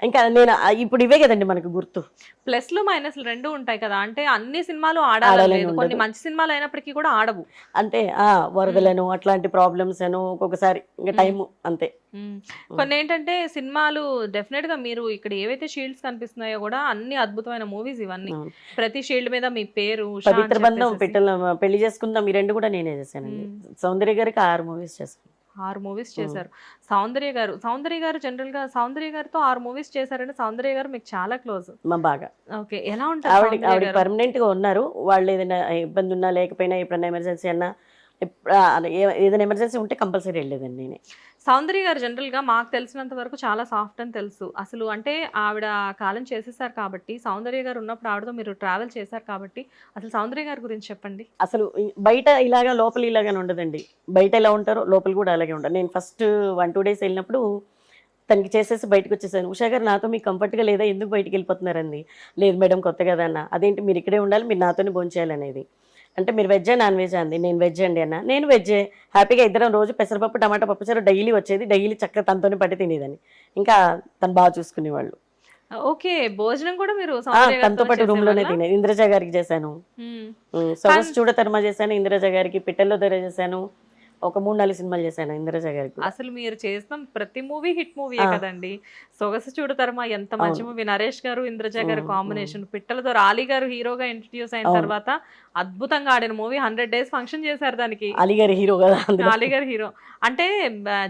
C: ఇంకా నేను ఇప్పుడు ఇవే కదండి మనకు గుర్తు.
B: ప్లస్లు మైనస్లు రెండు ఉంటాయి కదా, అంటే అన్ని సినిమాలు ఆడాలని, కొన్ని మంచి సినిమాలు అయినప్పటికీ కూడా ఆడవు.
C: అంతే, వరదలను అట్లాంటి ప్రాబ్లమ్స్ అను ఒక్కొక్కసారి ఇంకా టైము అంతే.
B: కొన్ని ఏంటంటే సినిమాలు డెఫినెట్ గా మీరు ఇక్కడ ఏవైతే షీల్డ్స్ కనిపిస్తున్నాయో కూడా అన్ని అద్భుతమైన మూవీస్ ఇవన్నీ. ప్రతి షీల్డ్ మీద మీ పేరు,
C: పవిత్ర బంధం, పెళ్లి చేసుకుందాం, ఈ రెండు కూడా నేనే చేశానండి. సౌందర్య గారికి 6 మూవీస్ చేశాను.
B: 6 మూవీస్ చేశారు. సౌందర్య గారు జనరల్ గా సౌందర్య గారితో 6 మూవీస్ చేశారంటే సౌందర్య గారు మీకు చాలా క్లోజ్.
C: బాగా.
B: ఓకే, ఎలా ఉంటారు?
C: ఆవిడ పర్మనెంట్ గా ఉన్నారు. వాళ్ళు ఏదైనా ఇబ్బంది ఉన్నా లేకపోయినా, ఎప్పుడైనా ఎమర్జెన్సీ అన్నా, ఏదైనా ఎమర్జెన్సీ ఉంటే కంపల్సరీ వెళ్ళేదండి నేనే.
B: సౌందర్య గారు జనరల్ గా మాకు తెలిసినంత వరకు చాలా సాఫ్ట్ అని తెలుసు. అసలు అంటే ఆవిడ కాలం చేసేసారు కాబట్టి, సౌందర్య గారు ఉన్నప్పుడు ఆవిడతో మీరు ట్రావెల్ చేశారు కాబట్టి, అసలు సౌందర్య గారి గురించి చెప్పండి.
C: అసలు బయట ఇలాగా లోపల ఇలాగానే ఉండదండి. బయట ఎలా ఉంటారో లోపల కూడా అలాగే ఉంటారు. నేను ఫస్ట్ 1-2 days వెళ్ళినప్పుడు తనకి చేసేసి బయటకు వచ్చేసాను. ఉషా గారు నాతో మీకు కంఫర్ట్గా లేదా, ఎందుకు బయటకు వెళ్ళిపోతున్నారండి? లేదు మేడం కొత్త కదా అన్న. అదేంటి మీరు ఇక్కడే ఉండాలి, మీరు నాతోనే భోంచేయాలనేది. అంటే మీరు వెజ్జా నాన్ వెజ్ అంది. నేను వెజ్ అండి అన్న. నేను వెజ్జే. హ్యాపీగా ఇద్దరం రోజు పెసరపప్పు టమాటా పప్పుచారు డైలీ వచ్చేది, డైలీ చక్కగా తనతోనే పట్టి తినేదని. ఇంకా తను బాగా చూసుకునేవాళ్ళు.
B: ఓకే, భోజనం కూడా మీరు
C: తనతో పాటు రూమ్ లోనే తినేది. ఇంద్రజ గారికి చేశాను, సొగసు చూడతర్మ చేశాను, ఇంద్రజ గారికి పిట్టల్లో దొర చేశాను, ఒక 3-4 సినిమాలు చేశాను ఇంద్రజ గారికి.
B: అసలు మీరు చేసిన ప్రతి మూవీ హిట్ మూవీయే కదండి. సొగసు చూడతర్మ ఎంత మంచి మూవీ, నరేష్ గారు ఇంద్రజ గారు కాంబినేషన్. పిట్టలతో రాలి గారు హీరోగా ఇంట్రడ్యూస్ అయిన తర్వాత అద్భుతంగా ఆడిన మూవీ. 100 days ఫంక్షన్ చేశారు దానికి.
C: అలీగారి హీరో కదా,
B: అలీగారి హీరో. అంటే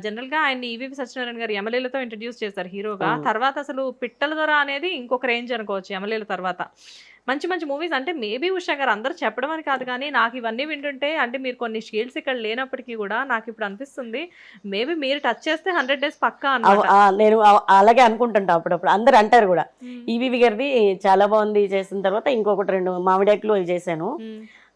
B: జనరల్ గా ఆయన ఈవీవి సత్యనారాయణ గారు యమలీలతో ఇంట్రడ్యూస్ చేశారు హీరోగా. తర్వాత అసలు పిట్టల దొర అనేది ఇంకొక రేంజ్ అనుకోవచ్చు యమలీల తర్వాత. మంచి మంచి మూవీస్. అంటే మేబీ ఉషా గారు అందరూ చెప్పడం అని కాదు, కానీ నాకు ఇవన్నీ వింటుంటే, అంటే మీరు కొన్ని షీల్డ్స్ ఇక్కడ లేనప్పటికీ కూడా నాకు ఇప్పుడు అనిపిస్తుంది మేబీ మీరు టచ్ చేస్తే 100 days పక్కా అన్నమాట.
C: నేను అలాగే అనుకుంటుంటా అప్పుడప్పుడు. అందరు అంటారు కూడా, ఈవీవి గారిది చాలా బాగుంది చేసిన తర్వాత ఇంకొకటి 2 మామిడాకులు చేశాను.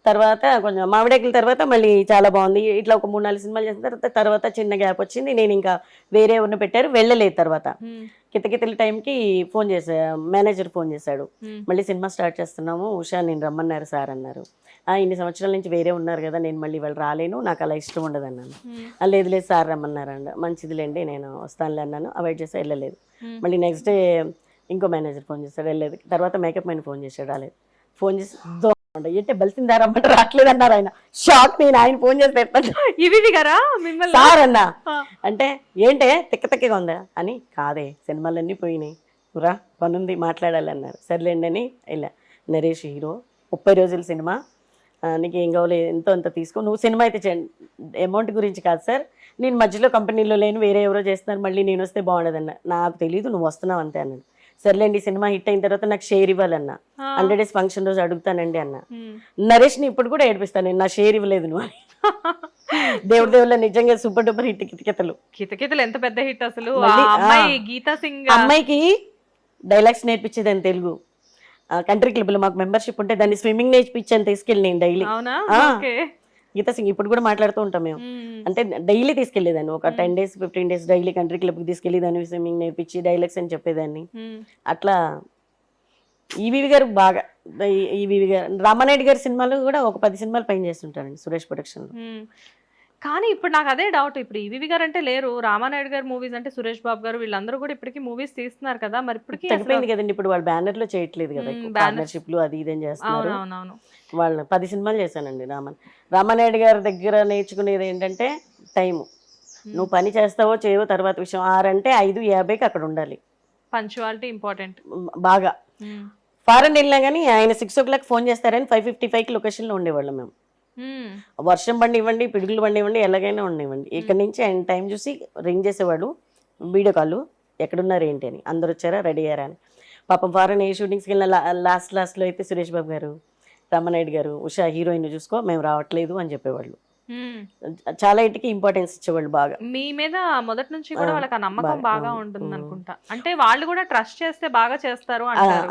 C: తర్వాత కొంచెం మామిడాకుల తర్వాత మళ్ళీ చాలా బాగుంది. ఇట్లా ఒక 3-4 సినిమాలు చేసిన తర్వాత చిన్న గ్యాప్ వచ్చింది. నేను ఇంకా వేరే ఎవరిని పెట్టారు, వెళ్ళలేదు. తర్వాత కితకితల టైంకి ఫోన్ చేశా, మేనేజర్ ఫోన్ చేశాడు, మళ్ళీ సినిమా స్టార్ట్ చేస్తున్నాము ఉషా, నేను రమ్మన్నారు సార్ అన్నారు. ఇన్ని సంవత్సరాల నుంచి వేరే ఉన్నారు కదా, నేను మళ్ళీ వాళ్ళు రాలేను, నాకు అలా ఇష్టం ఉండదు అన్నాను. లేదు లేదు సార్ రమ్మన్నారండి. మంచిదిలేండి నేను వస్తానులే అన్నాను. అవాయిడ్ చేసి వెళ్ళలేదు. మళ్ళీ నెక్స్ట్ డే ఇంకో మేనేజర్ ఫోన్ చేశాడు, వెళ్ళలేదు. తర్వాత మేకప్ మ్యాన్ ఫోన్ చేశాడు, రాలేదు. ఫోన్ చేసి ఏంటే బలిసిందా రమ్మంటే రావట్లేదు అన్నారు. ఆయన షాక్. నేను ఆయన ఫోన్ చేసి
B: ఇవి గారా మిమ్మల్ని
C: సార్ అన్నా అంటే ఏంటే తిక్కగా ఉందా అని. కాదే సినిమాలన్నీ పోయినాయి, రా పనుంది మాట్లాడాలి అన్నారు. సర్లేండి అని వెళ్ళా. నరేష్ హీరో, 30 రోజుల సినిమా, నీకు ఏం కావాలి ఎంతో అంత తీసుకో, నువ్వు సినిమా అయితే చేయండి, అమౌంట్ గురించి కాదు సార్, నేను మధ్యలో కంపెనీలో లేను, వేరే ఎవరో చేస్తున్నారు, మళ్ళీ నేను వస్తే బాగుండదన్న. నాకు తెలియదు నువ్వు వస్తున్నావు అంతే అన్నాడు. సర్లేండి సినిమా హిట్ అయిన తర్వాత నాకు షేర్ ఇవ్వాలన్నా, 100 days ఫంక్షన్ రోజు అడుగుతానండి అన్న. నరేష్ని ఇప్పుడు కూడా ఏడిపిస్తాను నేను, నా షేర్ ఇవ్వలేదు నువ్వు అని. దేవుళ్ళ నిజంగా సూపర్ డూపర్ హిట్ కితకితలు.
B: కితకితలు ఎంత పెద్ద హిట్ అసలు.
C: మళ్ళీ,
B: అమ్మాయి గీతా సింగ్
C: అమ్మాయికి డైలాగ్స్ నేర్పించేదాన్ని తెలుగు. కంట్రీ క్లబ్ లో మాకు మెంబర్షిప్ ఉంటే దాన్ని స్విమ్మింగ్ నేర్పించాను, తీసుకెళ్ళి నేను డైలీ. గీతా సింగ్ ఇప్పుడు కూడా మాట్లాడుతూ ఉంటాం మేము. అంటే డైలీ తీసుకెళ్లేదాన్ని, ఒక 10 days 15 days daily country club కి తీసుకెళ్లేదాన్ని, స్విమ్మింగ్ నేర్పించి డైలాగ్స్ అని చెప్పేదాన్ని. అట్లా ఈవీవి గారు బాగా, ఈవీవి గారు రామానాయుడు గారి సినిమాలు కూడా ఒక 10 సినిమాలు పైన చేస్తుంటారండి సురేష్ ప్రొడక్షన్ లో.
B: కానీ ఇప్పుడు నాకు అదే డౌట్, ఇప్పుడు ఈవీవి గారు అంటే లేరు, రామానాయుడు గారు మూవీస్ అంటే సురేష్ బాబు గారు వీళ్ళందరూ కూడా ఇప్పటికీ మూవీస్ తీస్తున్నారు కదా, మరి ఇప్పటికీ
C: తగ్గిపోయింది కదండి. ఇప్పుడు వాళ్ళు బ్యానర్ లో చేయట్లేదు కదా, పార్ట్నర్షిప్లు అది ఇదేం చేస్తున్నారు. వాళ్ళు 10 సినిమాలు చేశానండి. రామానాయుడు గారి దగ్గర నేర్చుకునేది ఏంటంటే టైము. నువ్వు పని చేస్తావో చేయవో తర్వాత విషయం. 6 అంటే 5:50కి అక్కడ ఉండాలి.
B: పంచువాలిటీ ఇంపార్టెంట్ బాగా.
C: ఫారెన్ వెళ్ళినా కానీ ఆయన 6 o'clock ఫోన్ చేస్తారని 5:55కి లొకేషన్ లో ఉండేవాళ్ళం మేము. వర్షం బండి ఇవ్వండి, పిడుగులు బండి ఇవ్వండి, ఎలాగైనా ఉండేవ్వండి. ఇక్కడ నుంచి ఆయన టైం చూసి రింగ్ చేసేవాడు, వీడియో కాల్, ఎక్కడున్నారు ఏంటి అని, అందరు వచ్చారా రెడీ అయ్యారా అని. పాపం ఫారెన్ ఏ షూటింగ్స్కి వెళ్ళిన లాస్ట్లో అయితే సురేష్ బాబు గారు, రామానాయుడు గారు, ఉషా హీరోయిన్ చూసుకో మేము రావట్లేదు అని చెప్పేవాళ్ళు. చాలా ఇంటికి ఇంపార్టెన్స్ ఇచ్చేవాళ్ళు బాగా.
B: మీ మీద మొదటి నుంచి కూడా వాళ్ళకి ఆ నమ్మకం బాగా ఉంటుంది అనుకుంటా. అంటే వాళ్ళు కూడా ట్రస్ట్ చేస్తే బాగా చేస్తారు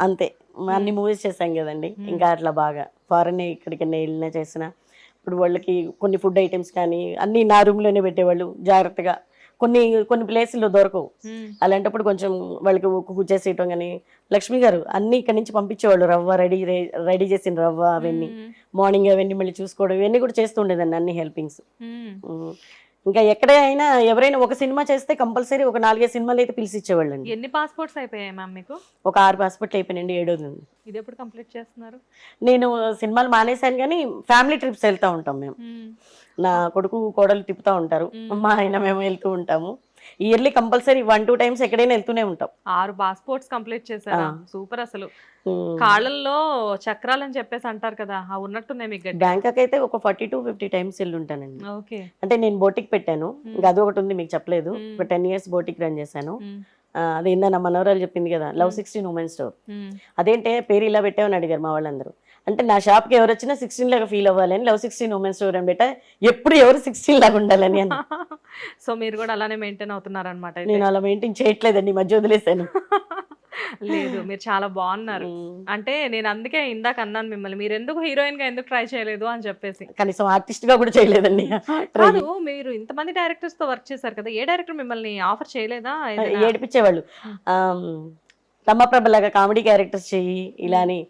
C: అంతే. అన్ని మూవీస్ చేశాం కదండి, ఇంకా అట్లా బాగా ఫారెన్ ఇక్కడికి వెళ్ళినా చేసిన. ఇప్పుడు వాళ్ళకి కొన్ని ఫుడ్ ఐటమ్స్ కానీ అన్ని నా రూమ్లోనే పెట్టేవాళ్ళు జాగ్రత్తగా. కొన్ని ప్లేసుల్లో దొరకవు, అలాంటప్పుడు కొంచెం వాళ్ళకి కుక్ చేసేయటం కానీ. లక్ష్మి గారు అన్ని ఇక్కడ నుంచి పంపించేవాళ్ళు, రవ్వ రెడీ చేసిన రవ్వ అవన్నీ, మార్నింగ్ అవన్నీ మళ్ళీ చూసుకోవడం, ఇవన్నీ కూడా చేస్తుండేదండి అన్ని హెల్పింగ్స్. ఇంకా ఎక్కడైనా ఎవరైనా ఒక సినిమా చేస్తే కంపల్సరీ ఒక 4-5 సినిమాలు అయితే పిలిచి ఇచ్చేవాళ్ళు అండి.
B: ఎన్ని పాస్పోర్ట్స్ అయిపోయాయి మ్యామ్ మీకు?
C: ఒక 6 పాస్పోర్ట్లు అయిపోయినండి, 7వ.
B: ఇది ఎప్పుడు కంప్లీట్ చేస్తున్నారు?
C: నేను సినిమాలు మానేశాను కానీ ఫ్యామిలీ ట్రిప్స్ వెళ్తూ ఉంటాం మేము. నా కొడుకు కోడలు తిప్పుతూ ఉంటారు, మా ఆయన మేము వెళ్తూ ఉంటాము. ఇయర్లీ కంపల్సరీ 1-2 times ఎక్కడైనా వెళ్తూనే ఉంటాం.
B: 6 పాస్పోర్ట్స్ కంప్లీట్ చేశారా? సూపర్ అసలు. కాళ్ళల్లో చక్రాలని చెప్పేసి అంటారు కదా, ఉన్నట్టున్నాయి మీకు.
C: బ్యాంకాక్ అయితే ఒక 40-50 times వెళ్ళి ఉంటానండి. అంటే నేను బోటిక్ పెట్టాను, ఇంకా అది ఒకటి ఉంది మీకు చెప్పలేదు. ఒక 10 years బోటిక్ రన్ చేశాను. అదేందా నా మనవరాలు చెప్పింది కదా, Love 16 Women Store. అదేంటే పేరు ఇలా పెట్టామని అడిగారు మా వాళ్ళందరూ. అంటే నా షాప్కి ఎవరు వచ్చినా 16 లాగా ఫీల్ అవ్వాలని Love 16 Women Store అని పెట్టా, ఎప్పుడు ఎవరు 16 లాగా ఉండాలని అని.
B: సో మీరు కూడా అలానే మెయింటైన్ అవుతున్నారు అనమాట?
C: నేను అలా మెయింటైన్ చేయట్లేదండి, మధ్య వదిలేసాను.
B: లేదు మీరు చాలా బాగున్నారు. అంటే నేను అందుకే ఇందాక అన్నాను మిమ్మల్ని, మీరు ఎందుకు హీరోయిన్ గా ఎందుకు ట్రై చేయలేదు అని చెప్పేసి.
C: కనీసం ఆర్టిస్ట్ గా కూడా చేయలేదండి.
B: కాదు, మీరు ఇంతమంది డైరెక్టర్స్ తో వర్క్ చేశారు కదా, ఏ డైరెక్టర్ మిమ్మల్ని ఆఫర్ చేయలేదా?
C: ఏడిపించేవాళ్ళు, రమాప్రభ లాగా కామెడీ క్యారెక్టర్స్ చెయ్యి ఇలా అని.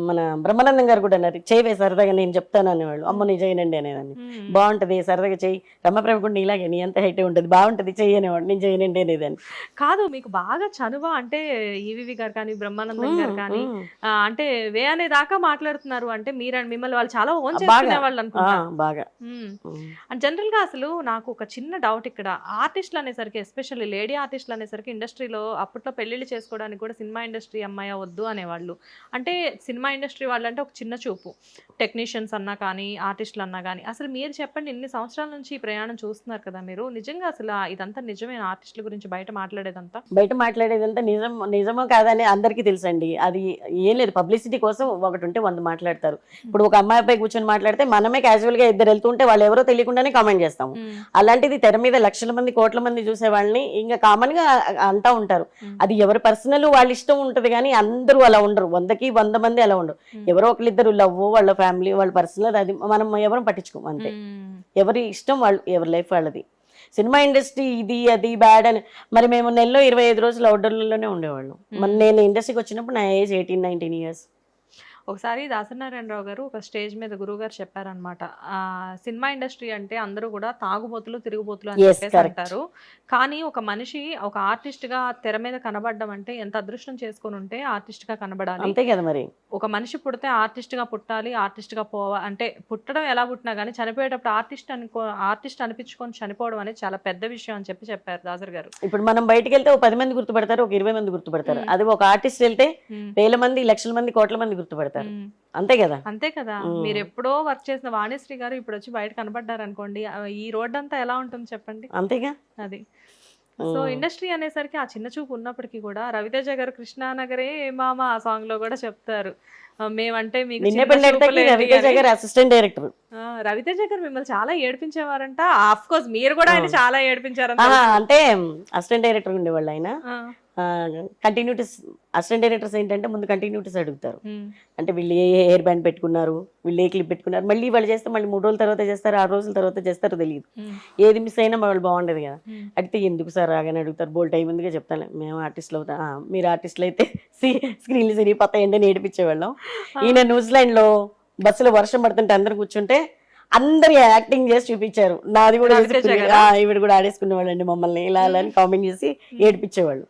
C: మన బ్రహ్మానందం గారు కూడా అన్నారు, చేయవే సరదాగా నేను చెప్తాను అనేవాళ్ళు. అమ్మ నేను చేయనండి అనేదాన్ని. బాగుంటది సరదాగా చెయ్యి, రమాప్రభ కూడా ఇలాగే నీ అంత హైటే ఉంటుంది, బాగుంటది చెయ్యి అనేవాడు. నేను చేయనండి అనేదాన్ని.
B: కాదు, మీకు బాగా చనువ అంటే ఈవీవి గారు కానీ బ్రహ్మానందం గారు కానీ అంటే వే అనే దాకా మాట్లాడుతున్నారు. అంటే మిమ్మల్ని వాళ్ళు చాలా ఓన్ చేసుకునే వాళ్ళు అనుకుంటా
C: బాగా.
B: జనరల్ గా అసలు నాకు ఒక చిన్న డౌట్ ఇక్కడ, ఆర్టిస్టులు అనేసరికి, ఎస్పెషల్లీ లేడీ ఆర్టిస్టులు అనేసరికి ఇండస్ట్రీలో అప్పట్లో పెళ్లిళ్ళు చేసుకోవడానికి కూడా సినిమా ఇండస్ట్రీ అమ్మాయి వద్దు అనేవాళ్ళు. అంటే సినిమా ఇండస్ట్రీ వాళ్ళంటే ఒక చిన్న చూపు, టెక్నీషియన్స్ అన్నా కానీ ఆర్టిస్టులు అన్నా కానీ. అసలు మీరు చెప్పండి, ఇన్ని సంవత్సరాల నుంచి ఈ ప్రయాణం చూస్తున్నారు కదా మీరు, నిజంగా అసలు ఇదంతా నిజమైన ఆర్టిస్టుల గురించి బయట మాట్లాడేదంతా నిజమో కాదని అందరికీ తెలుసండి. అది ఏం లేదు, పబ్లిసిటీ కోసం ఒకటి ఉంటే 100 మాట్లాడతారు. ఇప్పుడు ఒక అమ్మాయి పై కూర్చొని మాట్లాడితే మనమే క్యాజువల్ గా ఇద్దరు వెళ్తుంటే వాళ్ళు ఎవరో తెలియకుండానే కామెంట్ చేస్తాము. అలాంటిది తెర మీద లక్షల మంది కోట్ల మంది చూసే వాళ్ళని ఇంకా కామన్ గా అంటా ఉంటారు. అది ఎవరి పర్సనల్ వాళ్ళ ఇష్టం ఉంటది కానీ అందరూ అలా ఉండరు. 100కి 100 మంది
C: మంది అలా ఉండవు. ఎవరో ఒకరిద్దరు లవ్, వాళ్ళ ఫ్యామిలీ, వాళ్ళ పర్సనల్, అది మనం ఎవరం పట్టించుకోం అంతే. ఎవరి ఇష్టం వాళ్ళు, ఎవరి లైఫ్ వాళ్ళది. సినిమా ఇండస్ట్రీ ఇది అది బ్యాడ్ అని మరి మేము నెలలో 25 రోజులు అవుట్డోర్లోనే ఉండేవాళ్ళం. మరి నేను ఇండస్ట్రీకి వచ్చినప్పుడు నా ఏజ్ 18-19 ఇయర్స్.
B: ఒకసారి దాసనారాయణరావు గారు ఒక స్టేజ్ మీద గురువు గారు చెప్పారనమాట, సినిమా ఇండస్ట్రీ అంటే అందరూ కూడా తాగుబోతులు తిరుగుబోతులు అని చెప్పేసి అంటారు, కానీ ఒక మనిషి ఒక ఆర్టిస్ట్ గా తెర మీద కనబడడం అంటే ఎంత అదృష్టం చేసుకొని ఉంటే ఆర్టిస్ట్ గా కనబడాలి.
C: అంతే కదా మరి.
B: ఒక మనిషి పుడితే ఆర్టిస్ట్ గా పుట్టాలి, ఆర్టిస్ట్ గా అంటే పుట్టడం ఎలా పుట్టినా కానీ చనిపోయేటప్పుడు ఆర్టిస్ట్ అనిపించుకొని చనిపోవడం అనేది చాలా పెద్ద విషయం అని చెప్పారు దాసర్ గారు.
C: ఇప్పుడు మనం బయటకు వెళ్తే 10 మంది గుర్తుపడతారు, ఒక 20 మంది గుర్తుపడతారు. అది ఒక ఆర్టిస్ట్ వెళ్తే వేల మంది, లక్షల మంది, కోట్ల మంది గుర్తుపడతారు. అంతే కదా.
B: అంతే కదా. మీరు ఎప్పుడో వర్క్ చేసిన వాణిశ్రీ గారు ఇప్పుడు వచ్చి బయట కనబడ్డారు అనుకోండి, ఈ రోడ్ అంతా ఎలా ఉంటుంది చెప్పండి.
C: అంతేగా.
B: అది సో ఇండస్ట్రీ అనేసరికి ఆ చిన్న చూపు ఉన్నప్పటికీ కూడా రవితేజ గారు కృష్ణానగరే మామ ఆ సాంగ్ లో కూడా చెప్తారు, మేమంటే మీకు
C: రవితేజ గారు అసిస్టెంట్ డైరెక్టర్.
B: రవితేజ గారు మిమ్మల్ని చాలా ఏడిపించేవారంట. ఆఫ్ కోర్స్ మీరు కూడా ఆయన చాలా ఏడిపించారంట.
C: అంటే అసిస్టెంట్ డైరెక్టర్ ఉండేవాళ్ళు ఆయన. కంటిన్యూటీస్ అసిస్టెంట్ డైరెక్టర్స్ ఏంటంటే ముందు కంటిన్యూటీస్ అడుగుతారు. అంటే వీళ్ళు ఏ హెయిర్ బ్యాండ్ పెట్టుకున్నారు, వీళ్ళు ఏ క్లిప్ పెట్టుకున్నారు, మళ్ళీ వాళ్ళు చేస్తే మళ్ళీ 3 రోజుల తర్వాత చేస్తారు, 6 రోజుల తర్వాత చేస్తారో తెలియదు. ఏది మిస్ అయినా వాళ్ళు బాగుండదు కదా. అడిగితే ఎందుకు సార్ రాగానే అడుగుతారు, బోల్ టైం ముందుగా చెప్తాను, మేము ఆర్టిస్టులు అవుతాం, మీరు ఆర్టిస్టులు అయితే స్క్రీన్లు సిరిగిపోతాయండి అని ఏడిపించేవాళ్ళం. ఈయన న్యూజిలాండ్ లో బస్సులో వర్షం పడుతుంటే అందరు కూర్చుంటే అందరు యాక్టింగ్ చేసి చూపించారు, నాది కూడా ఈవిడ కూడా ఆడేసుకునేవాళ్ళు అండి మమ్మల్ని ఇలా అలా అని కామెంట్ చేసి ఏడిపించేవాళ్ళు.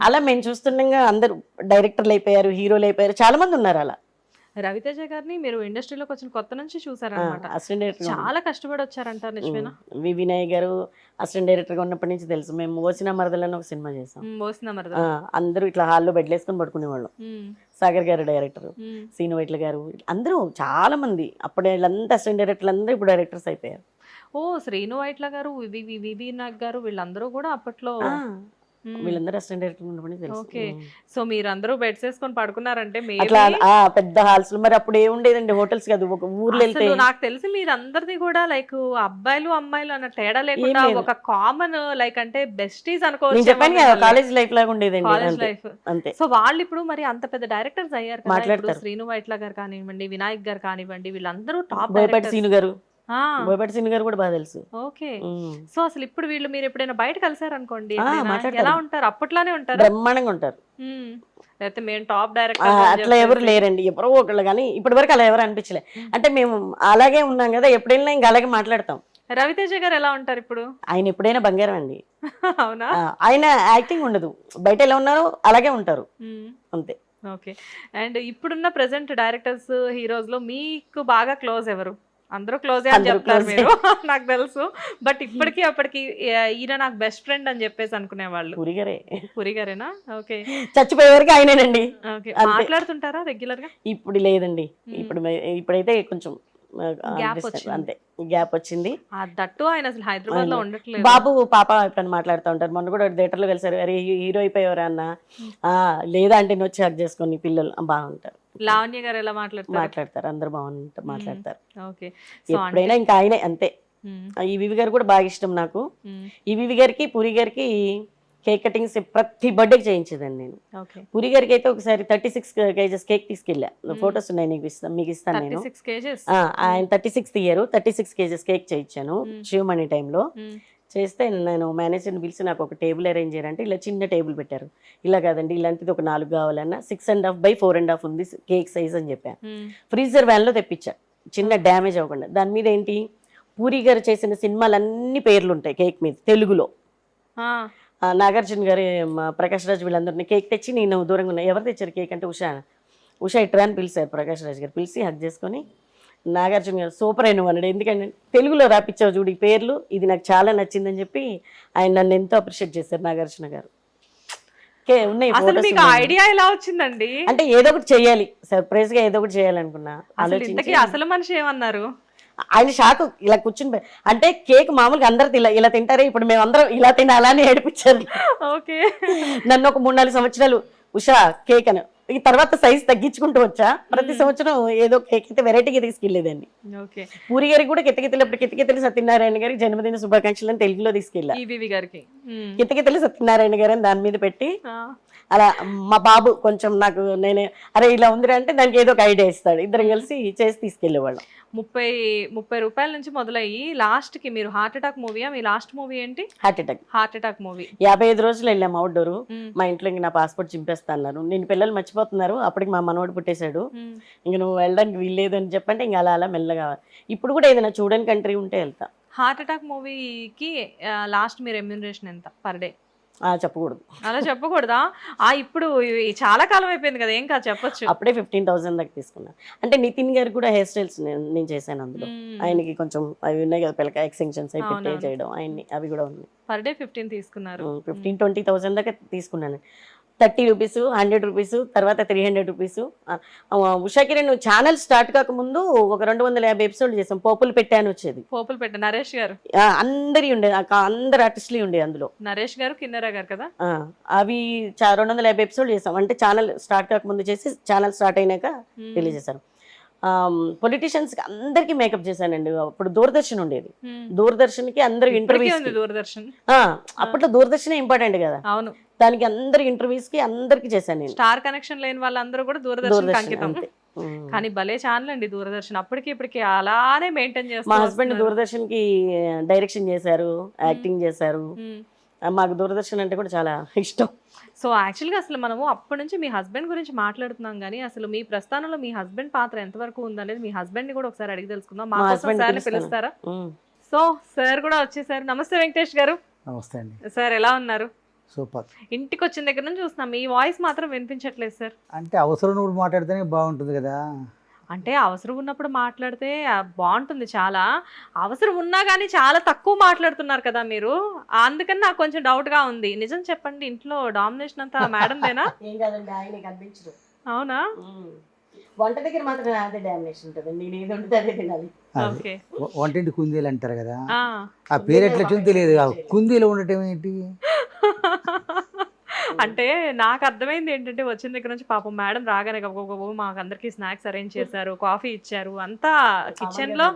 C: అలా మేము చూస్తుండగా అందరు డైరెక్టర్లు అయిపోయారు, హీరోలు అయిపోయారు, చాలా మంది ఉన్నారు అలా.
B: రవితేజ గారిని మీరు ఇండస్ట్రీలోకి వచ్చిన కొత్త నుంచి చూసారన్నమాట.
C: అసిస్టెంట్ డైరెక్టర్
B: చాలా కష్టపడి వచ్చారంటారు, నిజమేనా?
C: వినయ్ గారు అసిస్టెంట్ డైరెక్టర్ గా ఉన్నప్పటి నుంచి తెలుసు. మేము ఓసిన మరదలని ఒక సినిమా చేసాం. అందరూ ఇట్లా హాల్లో బెడ్లు వేసుకొని పడుకునేవాళ్ళం. సాగర్ గారు డైరెక్టర్, సీను వైట్ల గారు, అందరూ చాలా మంది అప్పుడు వీళ్ళంతా అసిస్టెంట్ డైరెక్టర్లు అందరూ ఇప్పుడు డైరెక్టర్స్ అయిపోయారు.
B: ఓ శ్రీను వైట్ల గారు, వివి నాగ్ గారు, వీళ్ళందరూ కూడా అప్పట్లో
C: వీళ్ళందరూ అసిస్టెంట్ డైరెక్టర్ ఉన్నప్పటి నుంచి తెలుసు.
B: ఓకే. సో మీరందరూ బెడ్స్ వేసుకొని పడుకున్నారంటే
C: అట్లా పెద్ద హాల్స్. మరి అప్పుడు ఏముండేదండి, హోటల్స్ కాదు, ఒక ఊర్లో వెళ్తే.
B: నాకు తెలిసి మీరందరిది కూడా లైక్ అబ్బాయిలు అమ్మాయిలు అన్న తేడా లేకుండా ఒక కామన్ లైక్ అంటే బెస్టీస్ అనుకోవచ్చు.
C: చెప్పాను కదా, కాలేజ్ లైఫ్ లాగా ఉండేదండి,
B: కాలేజ్ లైఫ్
C: అంతే.
B: సో వాళ్ళు ఇప్పుడు మరి అంత పెద్ద డైరెక్టర్స్ అయ్యారు కదా, శ్రీను వైట్ల గారు కానివ్వండి, వినాయక్ గారు కానివ్వండి, వీళ్ళందరూ టాప్.
C: బోయపాటి సీను గారు, బోయపాటి సీను గారు కూడా బాగా తెలుసు.
B: ఓకే. సో అసలు ఇప్పుడు వీళ్ళు మీరు ఎప్పుడైనా బయట కలిసారు అనుకోండి, ఎలా ఉంటారు? అప్పట్లానే ఉంటారు,
C: బ్రహ్మాండంగా ఉంటారు.
B: లేకపోతే మేము టాప్ డైరెక్టర్
C: అట్లా ఎవరు లేరండి, ఎవరో ఒకళ్ళు. కానీ ఇప్పటి వరకు అలా ఎవరు అనిపించలే. అంటే మేము అలాగే ఉన్నాం కదా, ఎప్పుడైనా ఇంకా అలాగే మాట్లాడతాం.
B: రవితేజ గారు ఎలా ఉంటారు ఇప్పుడు?
C: ఆయన ఎప్పుడైనా బంగారం అండి.
B: అవునా?
C: ఆయన యాక్టింగ్ ఉండదు, బయట ఎలా ఉన్నారో అలాగే ఉంటారు అంతే.
B: ఓకే. అండ్ ఇప్పుడున్న ప్రెసెంట్ డైరెక్టర్స్, హీరోస్ లో మీకు బాగా క్లోజ్ ఎవరు? అందరూ క్లోజే అని చెప్తారు మీరు, నాకు తెలుసు. బట్ ఇప్పటికీ అప్పటికి ఈయన నాకు బెస్ట్ ఫ్రెండ్ అని చెప్పేసి అనుకునేవాళ్ళు. పూరి గారేనా? ఓకే.
C: చచ్చిపోయే వరకు ఆయనేనండి.
B: మాట్లాడుతుంటారా రెగ్యులర్ గా?
C: ఇప్పుడు లేదండి, ఇప్పుడైతే కొంచెం అంతే గ్యాప్ వచ్చింది.
B: దట్టు ఆయన అసలు హైదరాబాద్ లో ఉండట్లేదు.
C: బాబు పాప ఎప్పుడైనా మాట్లాడుతూ ఉంటారు. మొన్న కూడా థియేటర్ లో కలిసారు, అరే హీరో అయిపోయారా అన్న, లేదా అంటే వచ్చి హక్ చేసుకొని పిల్లలు బాగుంటారు.
B: లావణ్య గారు ఎలా
C: మాట్లాడతారు, అందరు బాగుంటారు, మాట్లాడతారు. ఎప్పుడైనా ఇంకా ఆయనే అంతే. ఈ వివి గారు కూడా బాగా ఇష్టం నాకు. ఈ వివి గారికి పూరి గారికి కేక్ కటింగ్స్ ప్రతి బర్త్డేకి చేయించేదండి నేను. పూరి గారికి అయితే ఒకసారి 36 kgs కేక్ తీసుకెళ్ళా, ఫొటోస్ ఉన్నాయి, మీకు ఇస్తాను నేను. ఆయన 36 ఇయర్ 36 kgs కేక్ చేయించాను శివమణి టైంలో. చేస్తే నేను మేనేజర్ని పిలిచి నాకు ఒక టేబుల్ అరేంజ్ చేయాలంటే ఇలా చిన్న టేబుల్ పెట్టారు. ఇలా కాదండి, ఇలాంటిది ఒక 4 కావాలన్నా 6.5 by 4.5 ఉంది కేక్ సైజ్ అని చెప్పాను. ఫ్రీజర్ వ్యాన్లో తెప్పించా, చిన్న డ్యామేజ్ అవ్వకుండా. దాని మీద ఏంటి, పూరి గారు చేసిన సినిమాలన్నీ పేర్లు ఉంటాయి కేక్ మీద తెలుగులో. నాగార్జున గారి, ప్రకాష్ రాజ్ వీళ్ళందరినీ కేక్ తెచ్చి నేను దూరంగా ఉన్నా, ఎవరు తెచ్చారు కేక్ అంటే ఉషా ఇట్రా అని పిలిచారు ప్రకాష్ రాజ్ గారు. పిలిచి హక్ చేసుకొని, నాగార్జున గారు సూపర్ అయిన అన్నాడు, ఎందుకంటే తెలుగులో రాపిచ్చావు చూడు ఈ పేర్లు, ఇది నాకు చాలా నచ్చిందని చెప్పి ఆయన నన్ను ఎంతో అప్రిషియేట్ చేశారు నాగార్జున గారు. ఉన్నాయి
B: ఐడియా ఎలా వచ్చిందండి? అంటే
C: ఏదో ఒకటి చెయ్యాలి, సర్ప్రైజ్ గా ఏదో ఒకటి చేయాలనుకున్నా.
B: అసలు మనిషి ఏమన్నారు?
C: ఆయన షాక్, ఇలా కూర్చుని అంటే కేక్ మామూలుగా అందరు ఇలా తింటారే, ఇప్పుడు మేమందరం ఇలా తినాలని ఏడిపించారు. నన్ను ఒక 3-4 సంవత్సరాలు ఉషా కేక్ అని ఈ తర్వాత సైజ్ తగ్గించుకుంటూ వచ్చా. ప్రతి సంవత్సరం ఏదో కేక్ అయితే వెరైటీగా తీసుకెళ్లేదండి.
B: ఓకే.
C: పూరి గారికి కూడా కితకితలప్పుడు కితకితలు సత్యనారాయణ గారికి జన్మదిన శుభాకాంక్షలు అని తెలుగులో తీసుకెళ్ళా.
B: ఈవీవి గారికి.
C: కితకితలు సత్యనారాయణ గారు అని దాని మీద పెట్టి అలా మా బాబు కొంచెం నాకు నేనే అరే ఇలా ఉందిరా అంటే దానికి ఏదో ఒక ఐడియా ఇస్తాడు. ఇద్దరం కలిసి చేసి తీసుకెళ్లేవాళ్ళం.
B: 30 రూపాయల నుంచి మొదలయ్యి లాస్ట్ కి మీరు హార్ట్ అటాక్ మూవీయా? మీ లాస్ట్ మూవీ ఏంటి? Heart attack movie.
C: 55 రోజులు వెళ్ళాము అవుట్డోర్. మా ఇంట్లో ఇంక నా పాస్పోర్ట్ చింపేస్తా అన్నారు. నేను పిల్లలు మర్చిపోతున్నారు, అప్పటికి మా మనోడు పుట్టేశాడు, ఇంక నువ్వు వెళ్ళడానికి వీల్లేదు అని చెప్పంటే ఇంక అలా అలా మెల్లగా ఇప్పుడు కూడా ఏదైనా చూడని కంట్రీ ఉంటే వెళ్తా.
B: హార్ట్ అటాక్ మూవీకి లాస్ట్ మీ రెమ్యూనరేషన్ ఎంత పర్ డే?
C: చెప్పకూడదు.
B: అలా చెప్పకూడదా? ఇప్పుడు చాలా కాలం అయిపోయింది కదా, ఏం కాదు చెప్పొచ్చు.
C: అప్పుడే 15,000 దాకా తీసుకున్నా. అంటే నితిన్ గారు కూడా హెయిర్ స్టైల్స్ నేను చేశాను అందులో. ఆయనకి కొంచెం అవి ఉన్నాయి కదా పిల్లక ఎక్స్టెన్షన్స్ అవి పెట్టే చేయడం ఆయన్ని, అవి కూడా ఉన్నాయి.
B: పర్ డే 15 తీసుకున్నారు.
C: 15-20,000 దాకా తీసుకున్నాను. 30 రూపీస్, 100 రూపీస్, తర్వాత 300 రూపీస్. ఉషాకి నేను ఛానల్ స్టార్ట్ కాకముందు ఒక 250 ఎపిసోడ్లు చేసాం. పోపులు పెట్టాను వచ్చేది.
B: పోపులు పెట్టా నరేష్ గారు
C: అందరి ఉండే, అందరు ఆర్టిస్టులు ఉండే అందులో.
B: నరేష్ గారు, కిన్నెరా గారు కదా.
C: అవి 250 ఎపిసోడ్లు చేసాం. అంటే ఛానల్ స్టార్ట్ కాకముందు చేసి ఛానల్ స్టార్ట్ అయినాక రిలీజ్ చేశారు. పొలిటీషియన్స్ కి అందరికి మేకప్ చేశానండి. అప్పుడు దూరదర్శన్ ఉండేది. దూరదర్శన్ కి అందరు ఇంటర్వ్యూస్,
B: దూరదర్శన్
C: అప్పట్లో దూరదర్శన్ ఇంపార్టెంట్ కదా,
B: అవును,
C: దానికి అందరి ఇంటర్వ్యూస్ కి అందరికి చేశాను నేను.
B: స్టార్ కనెక్షన్ లేని వాళ్ళందరూ కూడా దూరదర్శన్ అంకితం. కానీ భలే ఛానల్ అండి దూరదర్శన్. అప్పటికి ఇప్పటికి అలానే మెయింటైన్ చేస్తారు.
C: మా హస్బెండ్ దూరదర్శన్ కి డైరెక్షన్ చేశారు, యాక్టింగ్ చేశారు. మాకు దూరదర్శన్ అంటే కూడా చాలా ఇష్టం.
B: సో యాక్చువల్గా అసలు మనము అప్పటి నుంచి మీ హస్బెండ్ గురించి మాట్లాడుతున్నాం, కానీ అసలు మీ ప్రస్థానంలో మీ హస్బెండ్ పాత్ర ఎంతవరకు ఉందనేది మీ హస్బెండ్ ని కూడా ఒకసారి అడిగి తెలుసుకుందాం. మా హస్బెండ్ సార్ని పిలుస్తారా? సో సార్ కూడా వచ్చేసారు. నమస్తే వెంకటేష్ గారు.
E: నమస్తే అండి
B: సార్, ఎలా ఉన్నారు?
E: సూపర్.
B: ఇంటికి వచ్చిన దగ్గర నుంచి చూస్తున్నాం, మీ వాయిస్ మాత్రం వినిపించట్లేదు సార్.
E: అంటే అవసరం నువ్వు మాట్లాడితేనే బాగుంటుంది కదా.
B: అంటే అవసరం ఉన్నప్పుడు మాట్లాడితే బాగుంటుంది. చాలా అవసరం ఉన్నా కానీ చాలా తక్కువ మాట్లాడుతున్నారు కదా మీరు, అందుకని నాకు కొంచెం డౌట్ గా ఉంది. నిజం చెప్పండి, ఇంట్లో డామినేషన్ అంతా మేడం దేనా?
C: ఏం కాదండి, ఆయన కనిపించరు.
B: అవునా?
C: వంట దగ్గర మాత్రం అదే డామినేషన్ ఉంటుంది. నేను ఏది ఉంటే అదే తినాలి.
E: వంటింటి కుందేలు అంటారు కదా, ఆ పేరు ఎట్లా వచ్చిందో తెలియదు. కుందేలు ఉండటం ఏంటి
B: అంటే నాకు అర్థమైంది ఏంటంటే, వచ్చిన దగ్గర నుంచి పాపం మేడం రాగానే మాకు అందరికి స్నాక్స్ అరేంజ్ చేశారు, కాఫీ ఇచ్చారు, అంతా కిచెన్ లో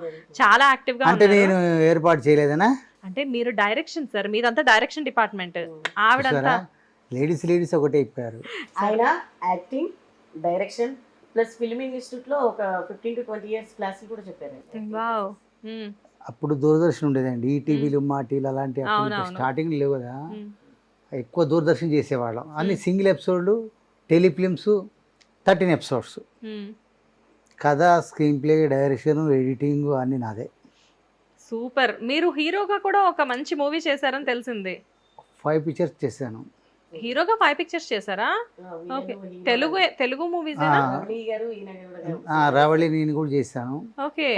B: చాలా యాక్టివ్ గా.
E: అంటే నేను ఏర్పాటు చేయలేదనా?
B: అంటే మీరు డైరెక్షన్ సార్, మీదంతా డైరెక్షన్ డిపార్ట్మెంట్. ఆవిడంతా
E: లేడీస్ ఒకటే ఇప్పారు.
C: ఆయన acting, direction plus filming institute లో ఒక 15 to 20 years క్లాసులు కూడా చెప్పారు.
B: వావ్.
E: అప్పుడు దూరదర్శన్ ఉండేదండి, ఈటీవీలు మా టీవీలు అలాంటి స్టార్టింగ్ లేవు కదా. ఎక్కువ దూరదర్శన్ చేసేవాళ్ళం. అన్ని సింగిల్ ఎపిసోడ్లు, టెలిఫిలిమ్స్ 13 ఎపిసోడ్స్. కథ, స్క్రీన్ ప్లే, డైరెక్షన్, ఎడిటింగ్ అన్ని నాదే.
B: సూపర్. మీరు హీరోగా కూడా ఒక మంచి మూవీ చేశారని తెలిసింది.
E: 5 పిక్చర్స్ చేశాను.
B: హీరోగా 5 పిక్చర్స్ చేశారా? ఓకే. తెలుగు మూవీస్
E: రావళి నేను కూడా చేశాను.
B: Okay.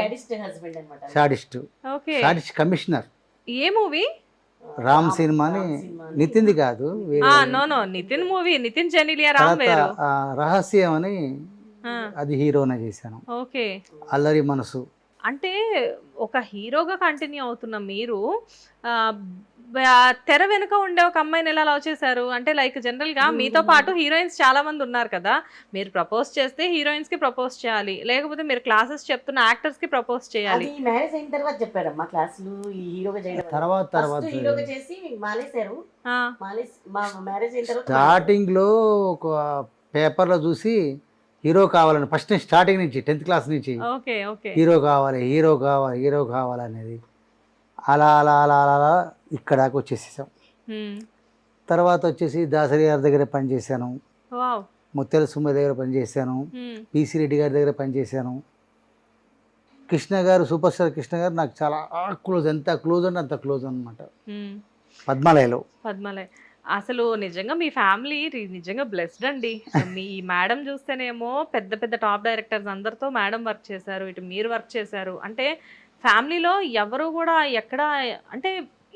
E: Sadist.
B: Okay.
E: Sadist commissioner.
B: ఏ మూవీ?
E: రామ్ సినిమా అని, నితిన్ది కాదు.
B: నో నితిన్ మూవీ, నితిన్ జెనిలియా రామ్ వేరు.
E: రహస్యం అని అది హీరోనే చేశాను.
B: ఓకే.
E: అల్లరి మనసు.
B: అంటే ఒక హీరోగా కంటిన్యూ అవుతున్న మీరు తెర వెనుక ఉండే ఒక అమ్మాయిని ఎలా లవ్ చేశారు? అంటే లైక్ జనరల్ గా మీతో పాటు హీరోయిన్స్ చాలా మంది ఉన్నారు కదా, మీరు ప్రపోజ్ చేస్తే హీరోయిన్స్ కి ప్రపోజ్ చేయాలి, లేకపోతే మీరు క్లాసెస్ చెప్తున్న యాక్టర్స్ కి ప్రపోజ్ చేయాలి.
C: మ్యారేజ్ అయిన తర్వాత చెప్పారమ్మా క్లాసులు హీరోగా చేయడం.
E: తర్వాత
C: హీరోగా చేసి మానేశారు. మ్యారేజ్ అయిన తర్వాత
E: స్టార్టింగ్ లో ఒక పేపర్ లో చూసి హీరో కావాలని, ఫస్ట్ స్టార్టింగ్ నుంచి 10th క్లాస్ నుంచి హీరో కావాలి అనేది అలా అలా అలా అలా ఇక్కడ దాకా వచ్చేసేసాం. తర్వాత వచ్చేసి దాసరి గారి దగ్గర పనిచేశాను, ముత్యాల సుమ్మ దగ్గర పనిచేశాను, పిసి రెడ్డి గారి దగ్గర పనిచేశాను. కృష్ణ గారు, సూపర్ స్టార్ కృష్ణ గారు నాకు చాలా క్లోజ్, ఎంత క్లోజ్ అంటే అంత క్లోజ్ అనమాట. పద్మాలయలో.
B: అసలు నిజంగా మీ ఫ్యామిలీ నిజంగా బ్లెస్డ్ అండి. మీ మేడం చూస్తేనేమో పెద్ద పెద్ద టాప్ డైరెక్టర్స్ అందరితో మేడం వర్క్ చేశారు, ఇటు మీరు వర్క్ చేశారు. అంటే ఫ్యామిలీలో ఎవరు కూడా ఎక్కడ అంటే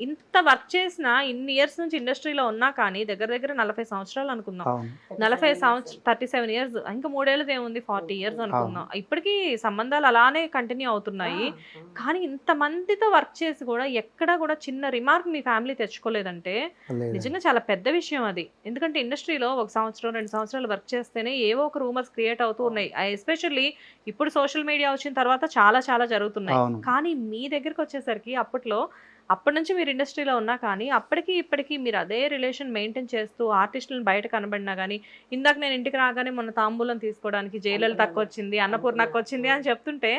B: ఇంత వర్క్ చేసినా ఇన్ని ఇయర్స్ నుంచి ఇండస్ట్రీలో ఉన్నా కానీ దగ్గర దగ్గర 40 సంవత్సరాలు అనుకుందాం.
E: అవును
B: 40 సంవత్సరం 37 ఇయర్స్, ఇంకా 3 ఏళ్ళది ఏముంది 40 ఇయర్స్ అనుకుందాం. ఇప్పటికీ సంబంధాలు అలానే కంటిన్యూ అవుతున్నాయి. కానీ ఇంతమందితో వర్క్ చేసి కూడా ఎక్కడా కూడా చిన్న రిమార్క్ మీ ఫ్యామిలీ తెచ్చుకోలేదంటే
E: లేదు.
B: నిజంగా చాలా పెద్ద విషయం అది. ఎందుకంటే ఇండస్ట్రీలో 1 సంవత్సరం 2 సంవత్సరాలు వర్క్ చేస్తేనే ఏవో ఒక రూమర్స్ క్రియేట్ అవుతూ ఉన్నాయి. ఎస్పెషల్లీ ఇప్పుడు సోషల్ మీడియా వచ్చిన తర్వాత చాలా చాలా జరుగుతున్నాయి.
E: అవును.
B: కానీ మీ దగ్గరికి వచ్చేసరికి అప్పటి నుంచి మీరు ఇండస్ట్రీలో ఉన్నా కానీ అప్పటికి ఇప్పటికీ మీరు అదే రిలేషన్ మెయింటైన్ చేస్తూ ఆర్టిస్టులను బయట కనబడినా కానీ, ఇందాక నేను ఇంటికి రాగానే మొన్న తాంబూలం తీసుకోవడానికి జయలలితకు వచ్చింది, అన్నపూర్ణకు వచ్చింది అని చెప్తుంటే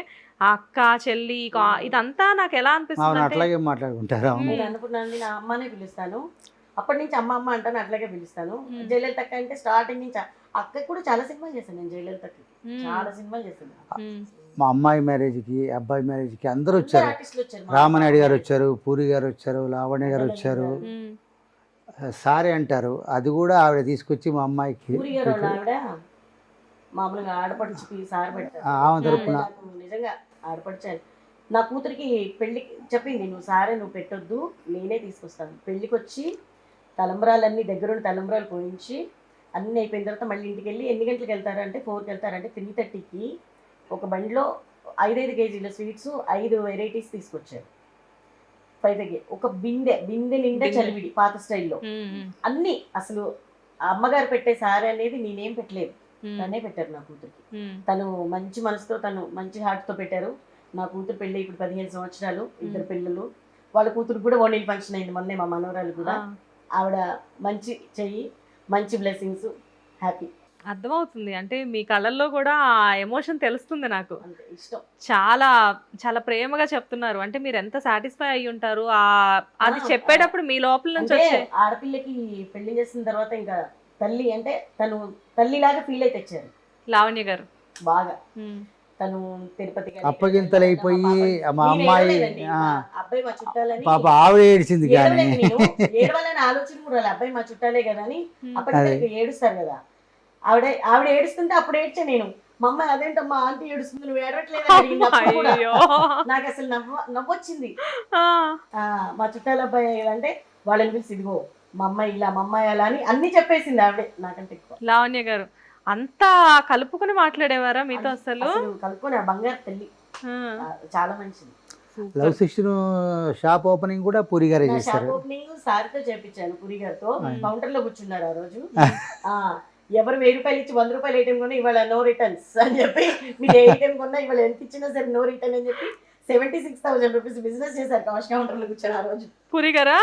B: ఆ అక్క చెల్లి ఇదంతా నాకు ఎలా
E: అవును
B: అనిపిస్తుంది అంటే
E: అట్లాగే మాట్లాడుకుంటారు. అవును
C: నేను అనుకున్నాను, నా అమ్మనే పిలుస్తాను, అప్పటి నుంచి అమ్మ అమ్మ అంటాను, అట్లాగే పిలుస్తాను. జయలలిత అక్క అంటే స్టార్టింగ్ నుంచి అక్కకి కూడా చాలా సినిమాలు చేశాను నేను. జయలలితకి చాలా సినిమాలు చేశాను.
E: మా అమ్మాయి మ్యారేజ్కి అబ్బాయి మ్యారేజ్కి అందరూ వచ్చారు.
C: ఆర్టిస్టులు వచ్చారు.
E: రామనాయుడు గారు వచ్చారు, పూరి గారు వచ్చారు, లావణ్య గారు వచ్చారు. సారీ అంటారు, అది కూడా ఆవిడ తీసుకొచ్చి మా అమ్మాయికి
C: పూరి గారు వాళ్ళ ఆవిడ మామూలుగా ఆడపడిచి సార్ పెడతారు.
E: ఆమె తరపున
C: నాకు నిజంగా ఆడపడిచాను. నా కూతురికి పెళ్లికి చెప్పింది, నువ్వు సారే నువ్వు పెట్టొద్దు, నేనే తీసుకొస్తాను. పెళ్లికి వచ్చి తలంబ్రాలన్నీ దగ్గరుండి తలంబ్రాలు పోయించి అన్నీ అయిపోయిన తర్వాత మళ్ళీ ఇంటికి వెళ్ళి ఎన్ని గంటలకు వెళ్తారంటే 4కి వెళ్తారంటే 3:30కి ఒక బండిలో 5 కేజీల స్వీట్స్ 5 వెరైటీస్ తీసుకొచ్చారు. 5కి ఒక బిందె నిండా చలివిడి పాత స్టైల్లో అన్నీ. అసలు ఆ అమ్మగారు పెట్టే సారీ అనేది నేనేం పెట్టలేదు, తనే పెట్టారు నా కూతురికి. తను మంచి మనసుతో, తను మంచి హార్ట్తో పెట్టారు. నా కూతురు పెళ్ళి ఇప్పుడు 15 సంవత్సరాలు, 2 పిల్లలు. వాళ్ళ కూతురు కూడా ఓణీల ఫంక్షన్ అయింది మొన్నే, మా మనవరాలు కూడా. ఆవిడ మంచి చెయ్యి, మంచి బ్లెస్సింగ్స్, హ్యాపీ.
B: అర్థమవుతుంది. అంటే మీ కళ్ళల్లో కూడా ఆ ఎమోషన్ తెలుస్తుంది నాకు.
C: అంతే ఇష్టం.
B: చాలా చాలా ప్రేమగా చెప్తున్నారు. అంటే మీరు ఎంత సాటిస్ఫై అయ్యి ఉంటారు అది చెప్పేటప్పుడు మీ లోపల నుంచి
C: అంటే
B: వచ్చే.
C: ఆడపిల్లకి పెళ్లి చేసిన తర్వాత ఇంకా తల్లి అంటే తను తల్లిలాగా ఫీల్ అయితే తెచ్చారు
B: లావణ్య గారు
C: బాగా. తను తిరుపతి
E: అప్పగింతలు అయిపోయి మా అమ్మాయి
C: అబ్బాయి మా చుట్టాలని
E: పాప ఆవిడ ఏడ్చింది కానీ
C: ఏడవాలని ఆలోచన కూడా రాలే. అబ్బాయి మా చుట్టాలే కదా అని. అప్పటికి ఏడుస్తారు కదా, ఆవిడ ఏడుస్తుంటే అప్పుడు ఏడ్చా నేను. మా అమ్మ అదేంటమ్మా ఆంటీ ఏడుస్తుంది నువ్వు ఏడవట్లేదు అని అడిగింది. అప్పుడు కూడా నాకు అసలు నవ్వొచ్చింది. మా చుట్టాల అబ్బాయి అంటే వాళ్ళని పిలిచి ఇదిగో మా అమ్మాయి ఇలా, మా అమ్మాయి అలా అని అన్ని చెప్పేసింది ఆవిడే నాకంటే ఎక్కువ.
B: లావణ్య గారు అంతా కలుపుకొని మాట్లాడేవారా మీతో? అసలు
C: కలుపుకొని ఆ బంగారు తల్లి చాలా మంచిది.
E: లవ్ సిక్స్టీన్ షాప్ ఓపెనింగ్ కూడా పూరి గారే చేశారు.
C: షాప్ ఓపెనింగ్ సార్తో చేపించాను, పూరి గారితో. కౌంటర్ లో కూర్చున్నారు ఆ రోజు. ఎవరు 1000 రూపాయలు ఇచ్చి 100 రూపాయలు ఏటీఎం కొన్నా ఇవాళ నో రిటర్న్స్ అని చెప్పి, మీరు ఏటీఎం కొన్నా ఇవాళ ఎంత ఇచ్చినా సరే నో రిటర్న్ అని చెప్పి 76,000 రూపీస్ బిజినెస్ చేశారు కాష్ కౌంటర్ లో కూర్చొని ఆ రోజు.
B: పూరి గారా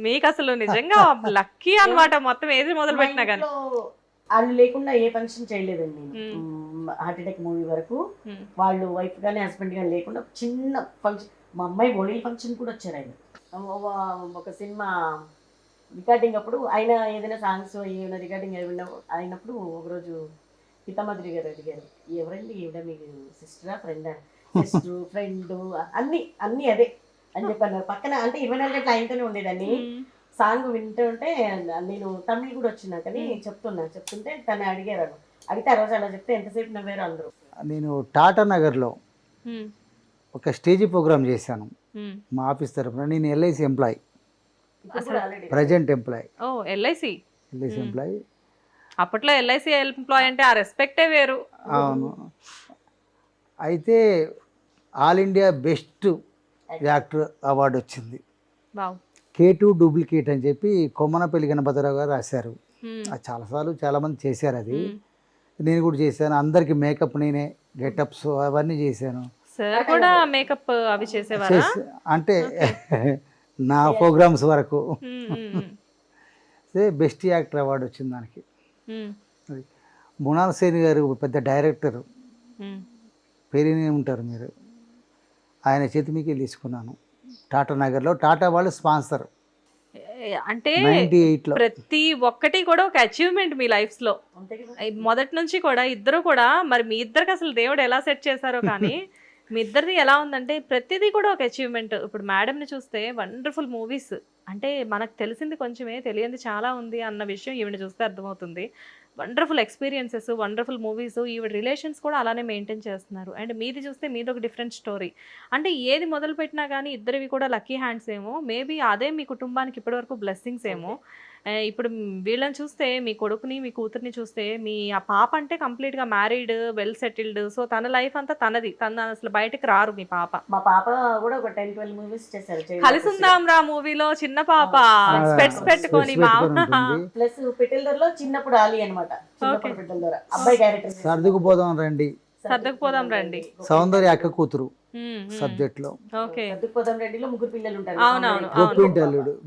B: మీకు అసలు నిజంగా లక్కీ అన్నమాట. మొత్తం ఏది మొదలు పెట్టినా కానీ
C: వాళ్ళు లేకుండా ఏ ఫంక్షన్ చేయలేదండి నేను. హార్ట్ అటాక్ మూవీ వరకు వాళ్ళు వైఫ్ గానీ హస్బెండ్ గానీ లేకుండా చిన్న ఫంక్షన్. మా అమ్మాయి ఓణీల ఫంక్షన్ కూడా వచ్చారు ఆయన. ఒక సినిమా రికార్డింగ్ అప్పుడు ఆయన ఏదైనా సాంగ్స్ ఏమైనా రికార్డింగ్ అయినప్పుడు ఒకరోజు పితామధురి గారు అడిగారు, ఎవరండి ఈవిడ మీకు సిస్టరా ఫ్రెండా? సిస్టర్ ఫ్రెండ్ అన్ని అదే అని చెప్పాను. పక్కన అంటే 24 గంటలు ఆయనతోనే ఉండేదాన్ని. సాంగ్ వింటుంటే నేను తమిళ్ కూడా వచ్చినా కానీ చెప్తుంటే తను అడిగారు. అడిగితే ఆ రోజు అలా చెప్తే ఎంతసేపు నవ్వారు అందరూ.
E: నేను టాటా నగర్లో ఒక స్టేజ్ ప్రోగ్రామ్ చేశాను మా ఆఫీస్ తరఫున. నేను LIC employee, present employee.
B: LIC
E: employee.
B: అప్పట్లో ఎల్ఐసి ఎంప్లాయీ అంటే ఆ రెస్పెక్టే వేరు.
E: అవును. అయితే all India best actor award వచ్చింది. K2 డూప్లికేట్ అని చెప్పి కొమ్మనపల్లి గణపతిరావు గారు రాశారు. అది చాలామంది చేశారు. అది నేను కూడా చేశాను. అందరికి మేకప్ నేనే, గెటప్స్ అవన్నీ చేశాను.
B: సార్ కూడా మేకప్ అవి చేసేవారా?
E: అంటే నా ప్రోగ్రామ్స్ వరకు బెస్ట్ యాక్టర్ అవార్డు వచ్చింది దానికి. మృణాల్ సేన్ గారు పెద్ద డైరెక్టర్, పేరునే ఉంటారు మీరు, ఆయన చేతి మీకు తీసుకున్నాను టాటా నగర్లో. టాటా వాళ్ళు స్పాన్సర్.
B: అంటే
E: 98లో
B: ప్రతి ఒక్కటి కూడా ఒక అచీవ్మెంట్ మీ లైఫ్ లో. మొదటి నుంచి కూడా ఇద్దరు కూడా, మరి మీ ఇద్దరికి అసలు దేవుడు ఎలా సెట్ చేశారో కానీ మీ ఇద్దరిది ఎలా ఉందంటే ప్రతిదీ కూడా ఒక అచీవ్మెంట్. ఇప్పుడు మేడంని చూస్తే వండర్ఫుల్ మూవీస్, అంటే మనకు తెలిసింది కొంచెమే, తెలియంది చాలా ఉంది అన్న విషయం ఈవిడ చూస్తే అర్థమవుతుంది. వండర్ఫుల్ ఎక్స్పీరియన్సెస్, వండర్ఫుల్ మూవీస్, ఈవిడ రిలేషన్స్ కూడా అలానే మెయింటైన్ చేస్తున్నారు. అండ్ మీది చూస్తే మీది ఒక డిఫరెంట్ స్టోరీ. అంటే ఏది మొదలు పెట్టినా కానీ ఇద్దరివి కూడా లక్కీ హ్యాండ్స్ ఏమో, మేబీ అదే మీ కుటుంబానికి ఇప్పటివరకు బ్లెస్సింగ్స్ ఏమో. ఇప్పుడు వీళ్ళని చూస్తే, మీ కొడుకుని మీ కూతుర్ని చూస్తే, మీ ఆ పాప అంటే కంప్లీట్గా మ్యారీడ్, వెల్ సెటిల్డ్. సో తన లైఫ్ అంతా తనది, తన అసలు బయటకు రారు మీ పాప.
C: మా పాప కూడా ఒక 10-12 మూవీస్ చేశారు.
B: కలిసుందాం రా మూవీలో చిన్న పాప స్పెట్స్ పెట్టుకొని
C: ప్లస్ పిటిల్దర్లో చిన్నప్పుడు ఆలి అనమాట, చిన్నప్పుడు పిటిల్దర్ అబ్బాయి క్యారెక్టర్.
E: సర్దుకుపోదాం రండి,
B: సర్దుకుపోదాం రండి,
E: సౌందర్య అక్క కూతురు సబ్జెక్ట్ లో.
C: సర్దుకుపోదాం రండిలో 3 పిల్లలు ఉంటారు.
B: అవునవును.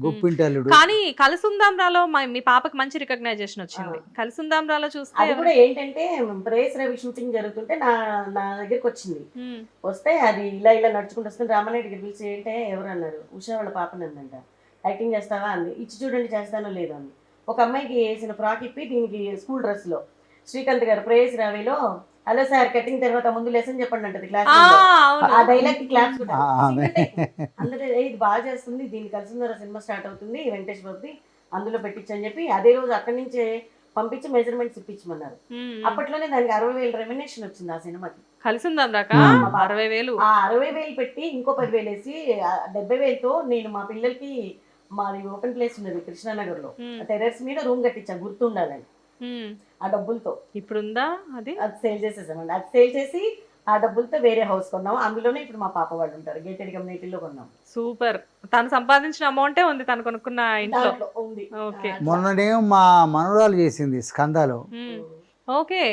E: గుప్పింటల్లుడు.
B: కానీ కలిసుందాం రాలో మీ పాపకి మంచి రికగ్నైజేషన్ వచ్చింది. కలిసుందాం రాలో చూస్తే
C: అది కూడా ఏంటంటే ప్రేయస్ రవి షూటింగ్ జరుగుతుంటే నా దగ్గరికి వచ్చింది. వస్తే అది ఇలా నడుచుకుంటూ వస్తుంది. రామారెడ్డి దగ్గర పిలిచి ఏంటంటే ఎవరు అన్నారు, ఉషా వాళ్ళ పాపని అందంట, యాక్టింగ్ చేస్తావా అంది. ఇచ్చి చూడండి చేస్తానో లేదో అంది. ఒక అమ్మాయికి వేసిన ఫ్రాక్ ఇప్పి దీనికి స్కూల్ డ్రెస్ లో శ్రీకాంత్ గారు ప్రేయస్ రవిలో హలో సార్ కటింగ్ తర్వాత ముందు లెసన్ చెప్పండి అంటది క్లాస్. ఆ డైలాగ్ కి క్లాస్ అందరూ ఇది బాగా చేస్తుంది, దీన్ని కలిసిందర సినిమా స్టార్ట్ అవుతుంది వెంకటేష్ బాబుది, అందులో పెట్టించని చెప్పి అదే రోజు అక్కడి నుంచే పంపించి మెజర్మెంట్స్ ఇప్పించమన్నారు. అప్పట్లోనే దానికి 60,000 రెమ్యునేషన్ వచ్చింది ఆ సినిమాకి.
B: కలిసిందాం దాకా 60,000.
C: ఆ 60,000 పెట్టి ఇంకో 10,000 వేసి 70,000తో నేను మా పిల్లలకి, మాది ఓపెన్ ప్లేస్ ఉన్నది కృష్ణానగర్ లో, టెర్రస్ మీద రూమ్ కట్టించా గుర్తుండాలని. ఆ డబ్బులతో
B: ఇప్పుడుందా అది
C: సేల్ చేసేసామండి. అది సేల్ చేసి ఆ డబ్బులతో వేరే హౌస్ కొన్నాం. అందులోనే ఇప్పుడు మా పాప వాళ్ళు ఉంటారు, గేటెడ్ కమ్యూనిటీలో కొన్నాం.
B: సూపర్. తను సంపాదించిన అమౌంటే ఉంది తను కొనుక్కున్న ఇంట్లో
C: ఉంది.
E: మొన్ననే మా మనవరాలు చేసింది స్కందాలో.
B: ఓకే.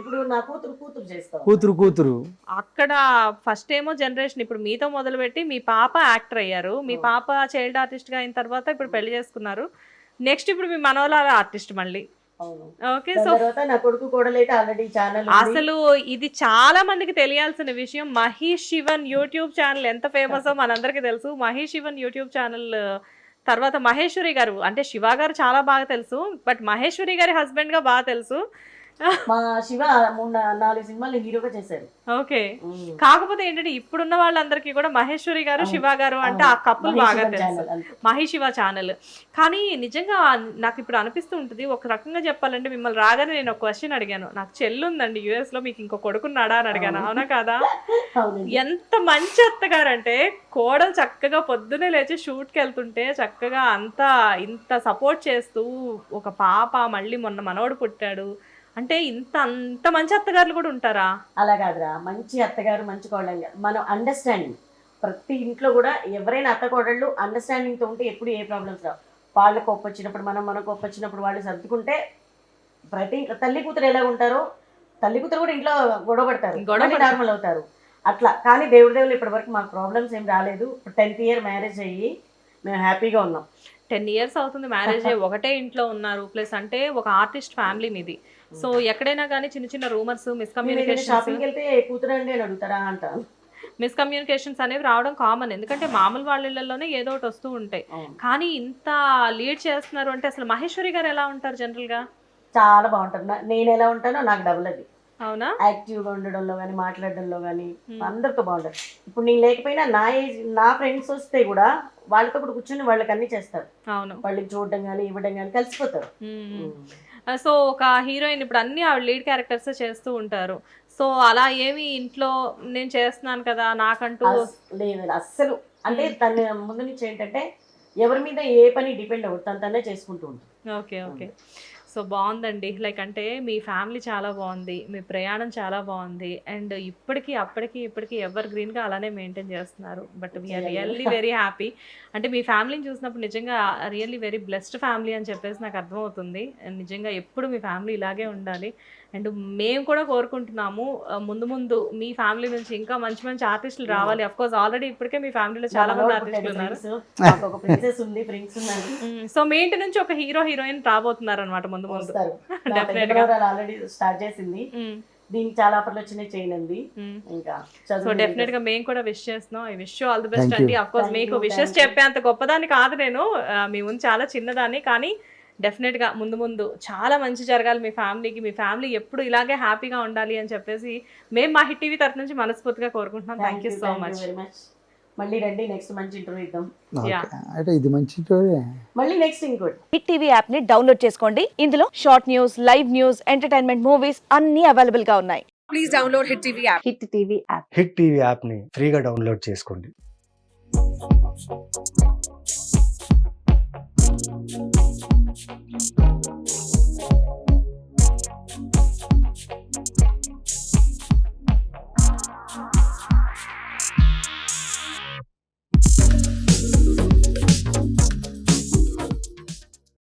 C: ఇప్పుడు నా కూతురు చేస్తాం.
E: కూతురు
B: అక్కడ ఫస్ట్ ఏమో జనరేషన్, ఇప్పుడు మీతో మొదలుపెట్టి మీ పాప యాక్టర్ అయ్యారు, మీ పాప చైల్డ్ ఆర్టిస్ట్ గా అయిన తర్వాత ఇప్పుడు పెళ్లి చేసుకున్నారు. నెక్స్ట్ ఇప్పుడు మీ మనవరాలు ఆర్టిస్ట్ మళ్ళీ. ఓకే. సో
C: నా కొడుకు కోడలైతే ఆల్రెడీ ఛానల్.
B: అసలు ఇది చాలా మందికి తెలియాల్సిన విషయం. మహేష్ శివన్ యూట్యూబ్ ఛానల్ ఎంత ఫేమస్ మనందరికీ తెలుసు. మహేష్ శివన్ యూట్యూబ్ ఛానల్ తర్వాత మహేశ్వరి గారు, అంటే శివ గారు చాలా బాగా తెలుసు, బట్ మహేశ్వరి గారి హస్బెండ్ గా బాగా తెలుసు.
C: మా శివ 3-4 సినిమాలు హీరోగా చేశారు.
B: ఓకే. కాకపోతే ఏంటంటే ఇప్పుడున్న వాళ్ళందరికీ కూడా మహేశ్వరి గారు శివ గారు అంటే ఆ కప్పులు బాగా తెలుసు, మహేష్ శివ ఛానల్. కానీ నిజంగా నాకు ఇప్పుడు అనిపిస్తూ ఉంటుంది, ఒక రకంగా చెప్పాలంటే మిమ్మల్ని రాగానే నేను ఒక క్వశ్చన్ అడిగాను, నాకు చెల్లుందండి US లో, మీకు ఇంకో కొడుకున్నాడా అని అడిగాను. అవునా కాదా? ఎంత మంచి అత్తగారు అంటే, కోడలు చక్కగా పొద్దునే లేచి షూట్కి వెళ్తుంటే చక్కగా అంతా ఇంత సపోర్ట్ చేస్తూ, ఒక పాప మళ్ళీ మొన్న మనవడు పుట్టాడు అంటే అంత మంచి అత్తగారులు కూడా ఉంటారా?
C: అలా కాదురా, మంచి అత్తగారు మంచి కోడలు మనం అండర్స్టాండింగ్. ప్రతి ఇంట్లో కూడా ఎవరైనా అత్త కోడళ్ళు అండర్స్టాండింగ్ తో ఉంటే ఎప్పుడు ఏ ప్రాబ్లమ్స్ రావు. వాళ్ళ కోపం వచ్చినప్పుడు మన కోపం వచ్చినప్పుడు వాళ్ళు సర్దుకుంటే, ప్రతి తల్లి కూతురు ఎలా ఉంటారో తల్లి కూతురు కూడా ఇంట్లో గొడవ పడతారు, నార్మల్ అవుతారు అట్లా. కానీ దేవుడు ఇప్పటి వరకు మాకు ప్రాబ్లమ్స్ ఏం రాలేదు. 10th year మ్యారేజ్ అయ్యి మేము హ్యాపీగా ఉన్నాం.
B: 10 years అవుతుంది మ్యారేజ్ అయ్యి, ఒకటే ఇంట్లో ఉన్నారు. ప్లస్ అంటే ఒక ఆర్టిస్ట్ ఫ్యామిలీ మీది. సో ఎక్కడైనా కానీ చిన్న చిన్న రూమర్స్, మిస్కమ్యూనికేషన్స్ అనేవి రావడం కామన్. ఎందుకంటే మామూలు వాళ్ళ ఇళ్లలోనే ఏదో ఒకటి వస్తూ ఉంటాయి. కానీ ఇంత లీడ్ చేస్తున్నారు అంటే, అసలు మహేశ్వరి గారు ఎలా ఉంటారు జనరల్ గా?
C: చాలా బాగుంటారు. నేను ఎలా ఉంటానో నాకు డబుల్ అది.
B: అవునా?
C: యాక్టివ్గా ఉండడంలో కానీ, మాట్లాడడంలో కానీ అందరితో బాగుంటారు. ఇప్పుడు నేను లేకపోయినా నా ఏజ్ నా ఫ్రెండ్స్ వస్తే కూడా వాళ్ళతో కూడా కూర్చొని వాళ్ళకి అన్ని చేస్తారు.
B: అవును.
C: వాళ్ళకి చూడడం కానీ ఇవ్వడం కానీ కలిసిపోతారు.
B: సో ఒక హీరోయిన్ ఇప్పుడు అన్ని ఆవిడ లీడ్ క్యారెక్టర్స్ చేస్తూ ఉంటారు. సో అలా ఏమి ఇంట్లో నేను చేస్తున్నాను కదా నాకంటూ
C: లేదు అస్సలు. అంటే తన ముందు నుంచి ఏంటంటే ఎవరి మీద ఏ పని డిపెండ్ అవ్వదు, తనే చేసుకుంటూ ఉంటుంది.
B: ఓకే. ఓకే. సో బాగుందండి. లైక్ అంటే మీ ఫ్యామిలీ చాలా బాగుంది, మీ ప్రయాణం చాలా బాగుంది, అండ్ ఇప్పటికీ ఎవర్ గ్రీన్గా అలానే మెయింటైన్ చేస్తున్నారు. But we are really very happy. అంటే మీ ఫ్యామిలీని చూసినప్పుడు నిజంగా రియల్లీ వెరీ బ్లెస్డ్ ఫ్యామిలీ అని చెప్పేసి నాకు అర్థమవుతుంది. నిజంగా ఎప్పుడు మీ ఫ్యామిలీ ఇలాగే ఉండాలి. అండ్ మేము కూడా కోరుకుంటున్నాము ముందు మీ ఫ్యామిలీ నుంచి ఇంకా మంచి మంచి ఆర్టిస్టులు రావాలి. అఫ్ కోర్స్ ఆల్రెడీ ఇప్పటికే మీ ఫ్యామిలీలో చాలా మంది ఆర్టిస్టులు ఉన్నారు. సో మీ ఇంటి నుంచి ఒక హీరో హీరోయిన్ రాబోతున్నారు అనమాట ముందు
C: డెఫినెట్ గా. ఆల్రెడీ స్టార్ట్ చేసింది, దీనికి చాలా ఆఫర్లు వచ్చినాయి చేయనండి. ఇంకా
B: సో డెఫినెట్ గా మేము కూడా విష్ చేస్తున్నాం. I wish you all the best అండి. అఫ్ కోర్స్ మీకు విషెస్ చెప్పే అంత గొప్పదాన్ని కాదు నేను, మీ ముందు చాలా చిన్నదాన్ని. కానీ డెఫినెట్గా ముందు చాలా మంచి జరగాలి మీ ఫ్యామిలీకి, మీ ఫ్యామిలీ ఎప్పుడు ఇలాగే హ్యాపీగా ఉండాలి అని చెప్పేసి మేము మా హిట్ టీవీ తరఫు నుంచి మనస్ఫూర్తిగా కోరుకుంటున్నాం. Thank you so much.
C: మళ్ళీ రండి, నెక్స్ట్ మంచి ఇంటర్వ్యూ ఇద్దాం.
E: ఓకే.
B: Yeah.
E: అంటే ఇది మంచి స్టోరీ.
C: మళ్ళీ నెక్స్ట్ ఇంకోటి.
F: హిట్ టీవీ యాప్ ని డౌన్లోడ్ చేసుకోండి. ఇందులో short news, live news, entertainment movies అన్ని అవైలబుల్ గా ఉన్నాయి.
G: Please download Hit TV app.
C: Hit TV app.
H: Hit TV యాప్ని ఫ్రీగా డౌన్లోడ్ చేసుకోండి.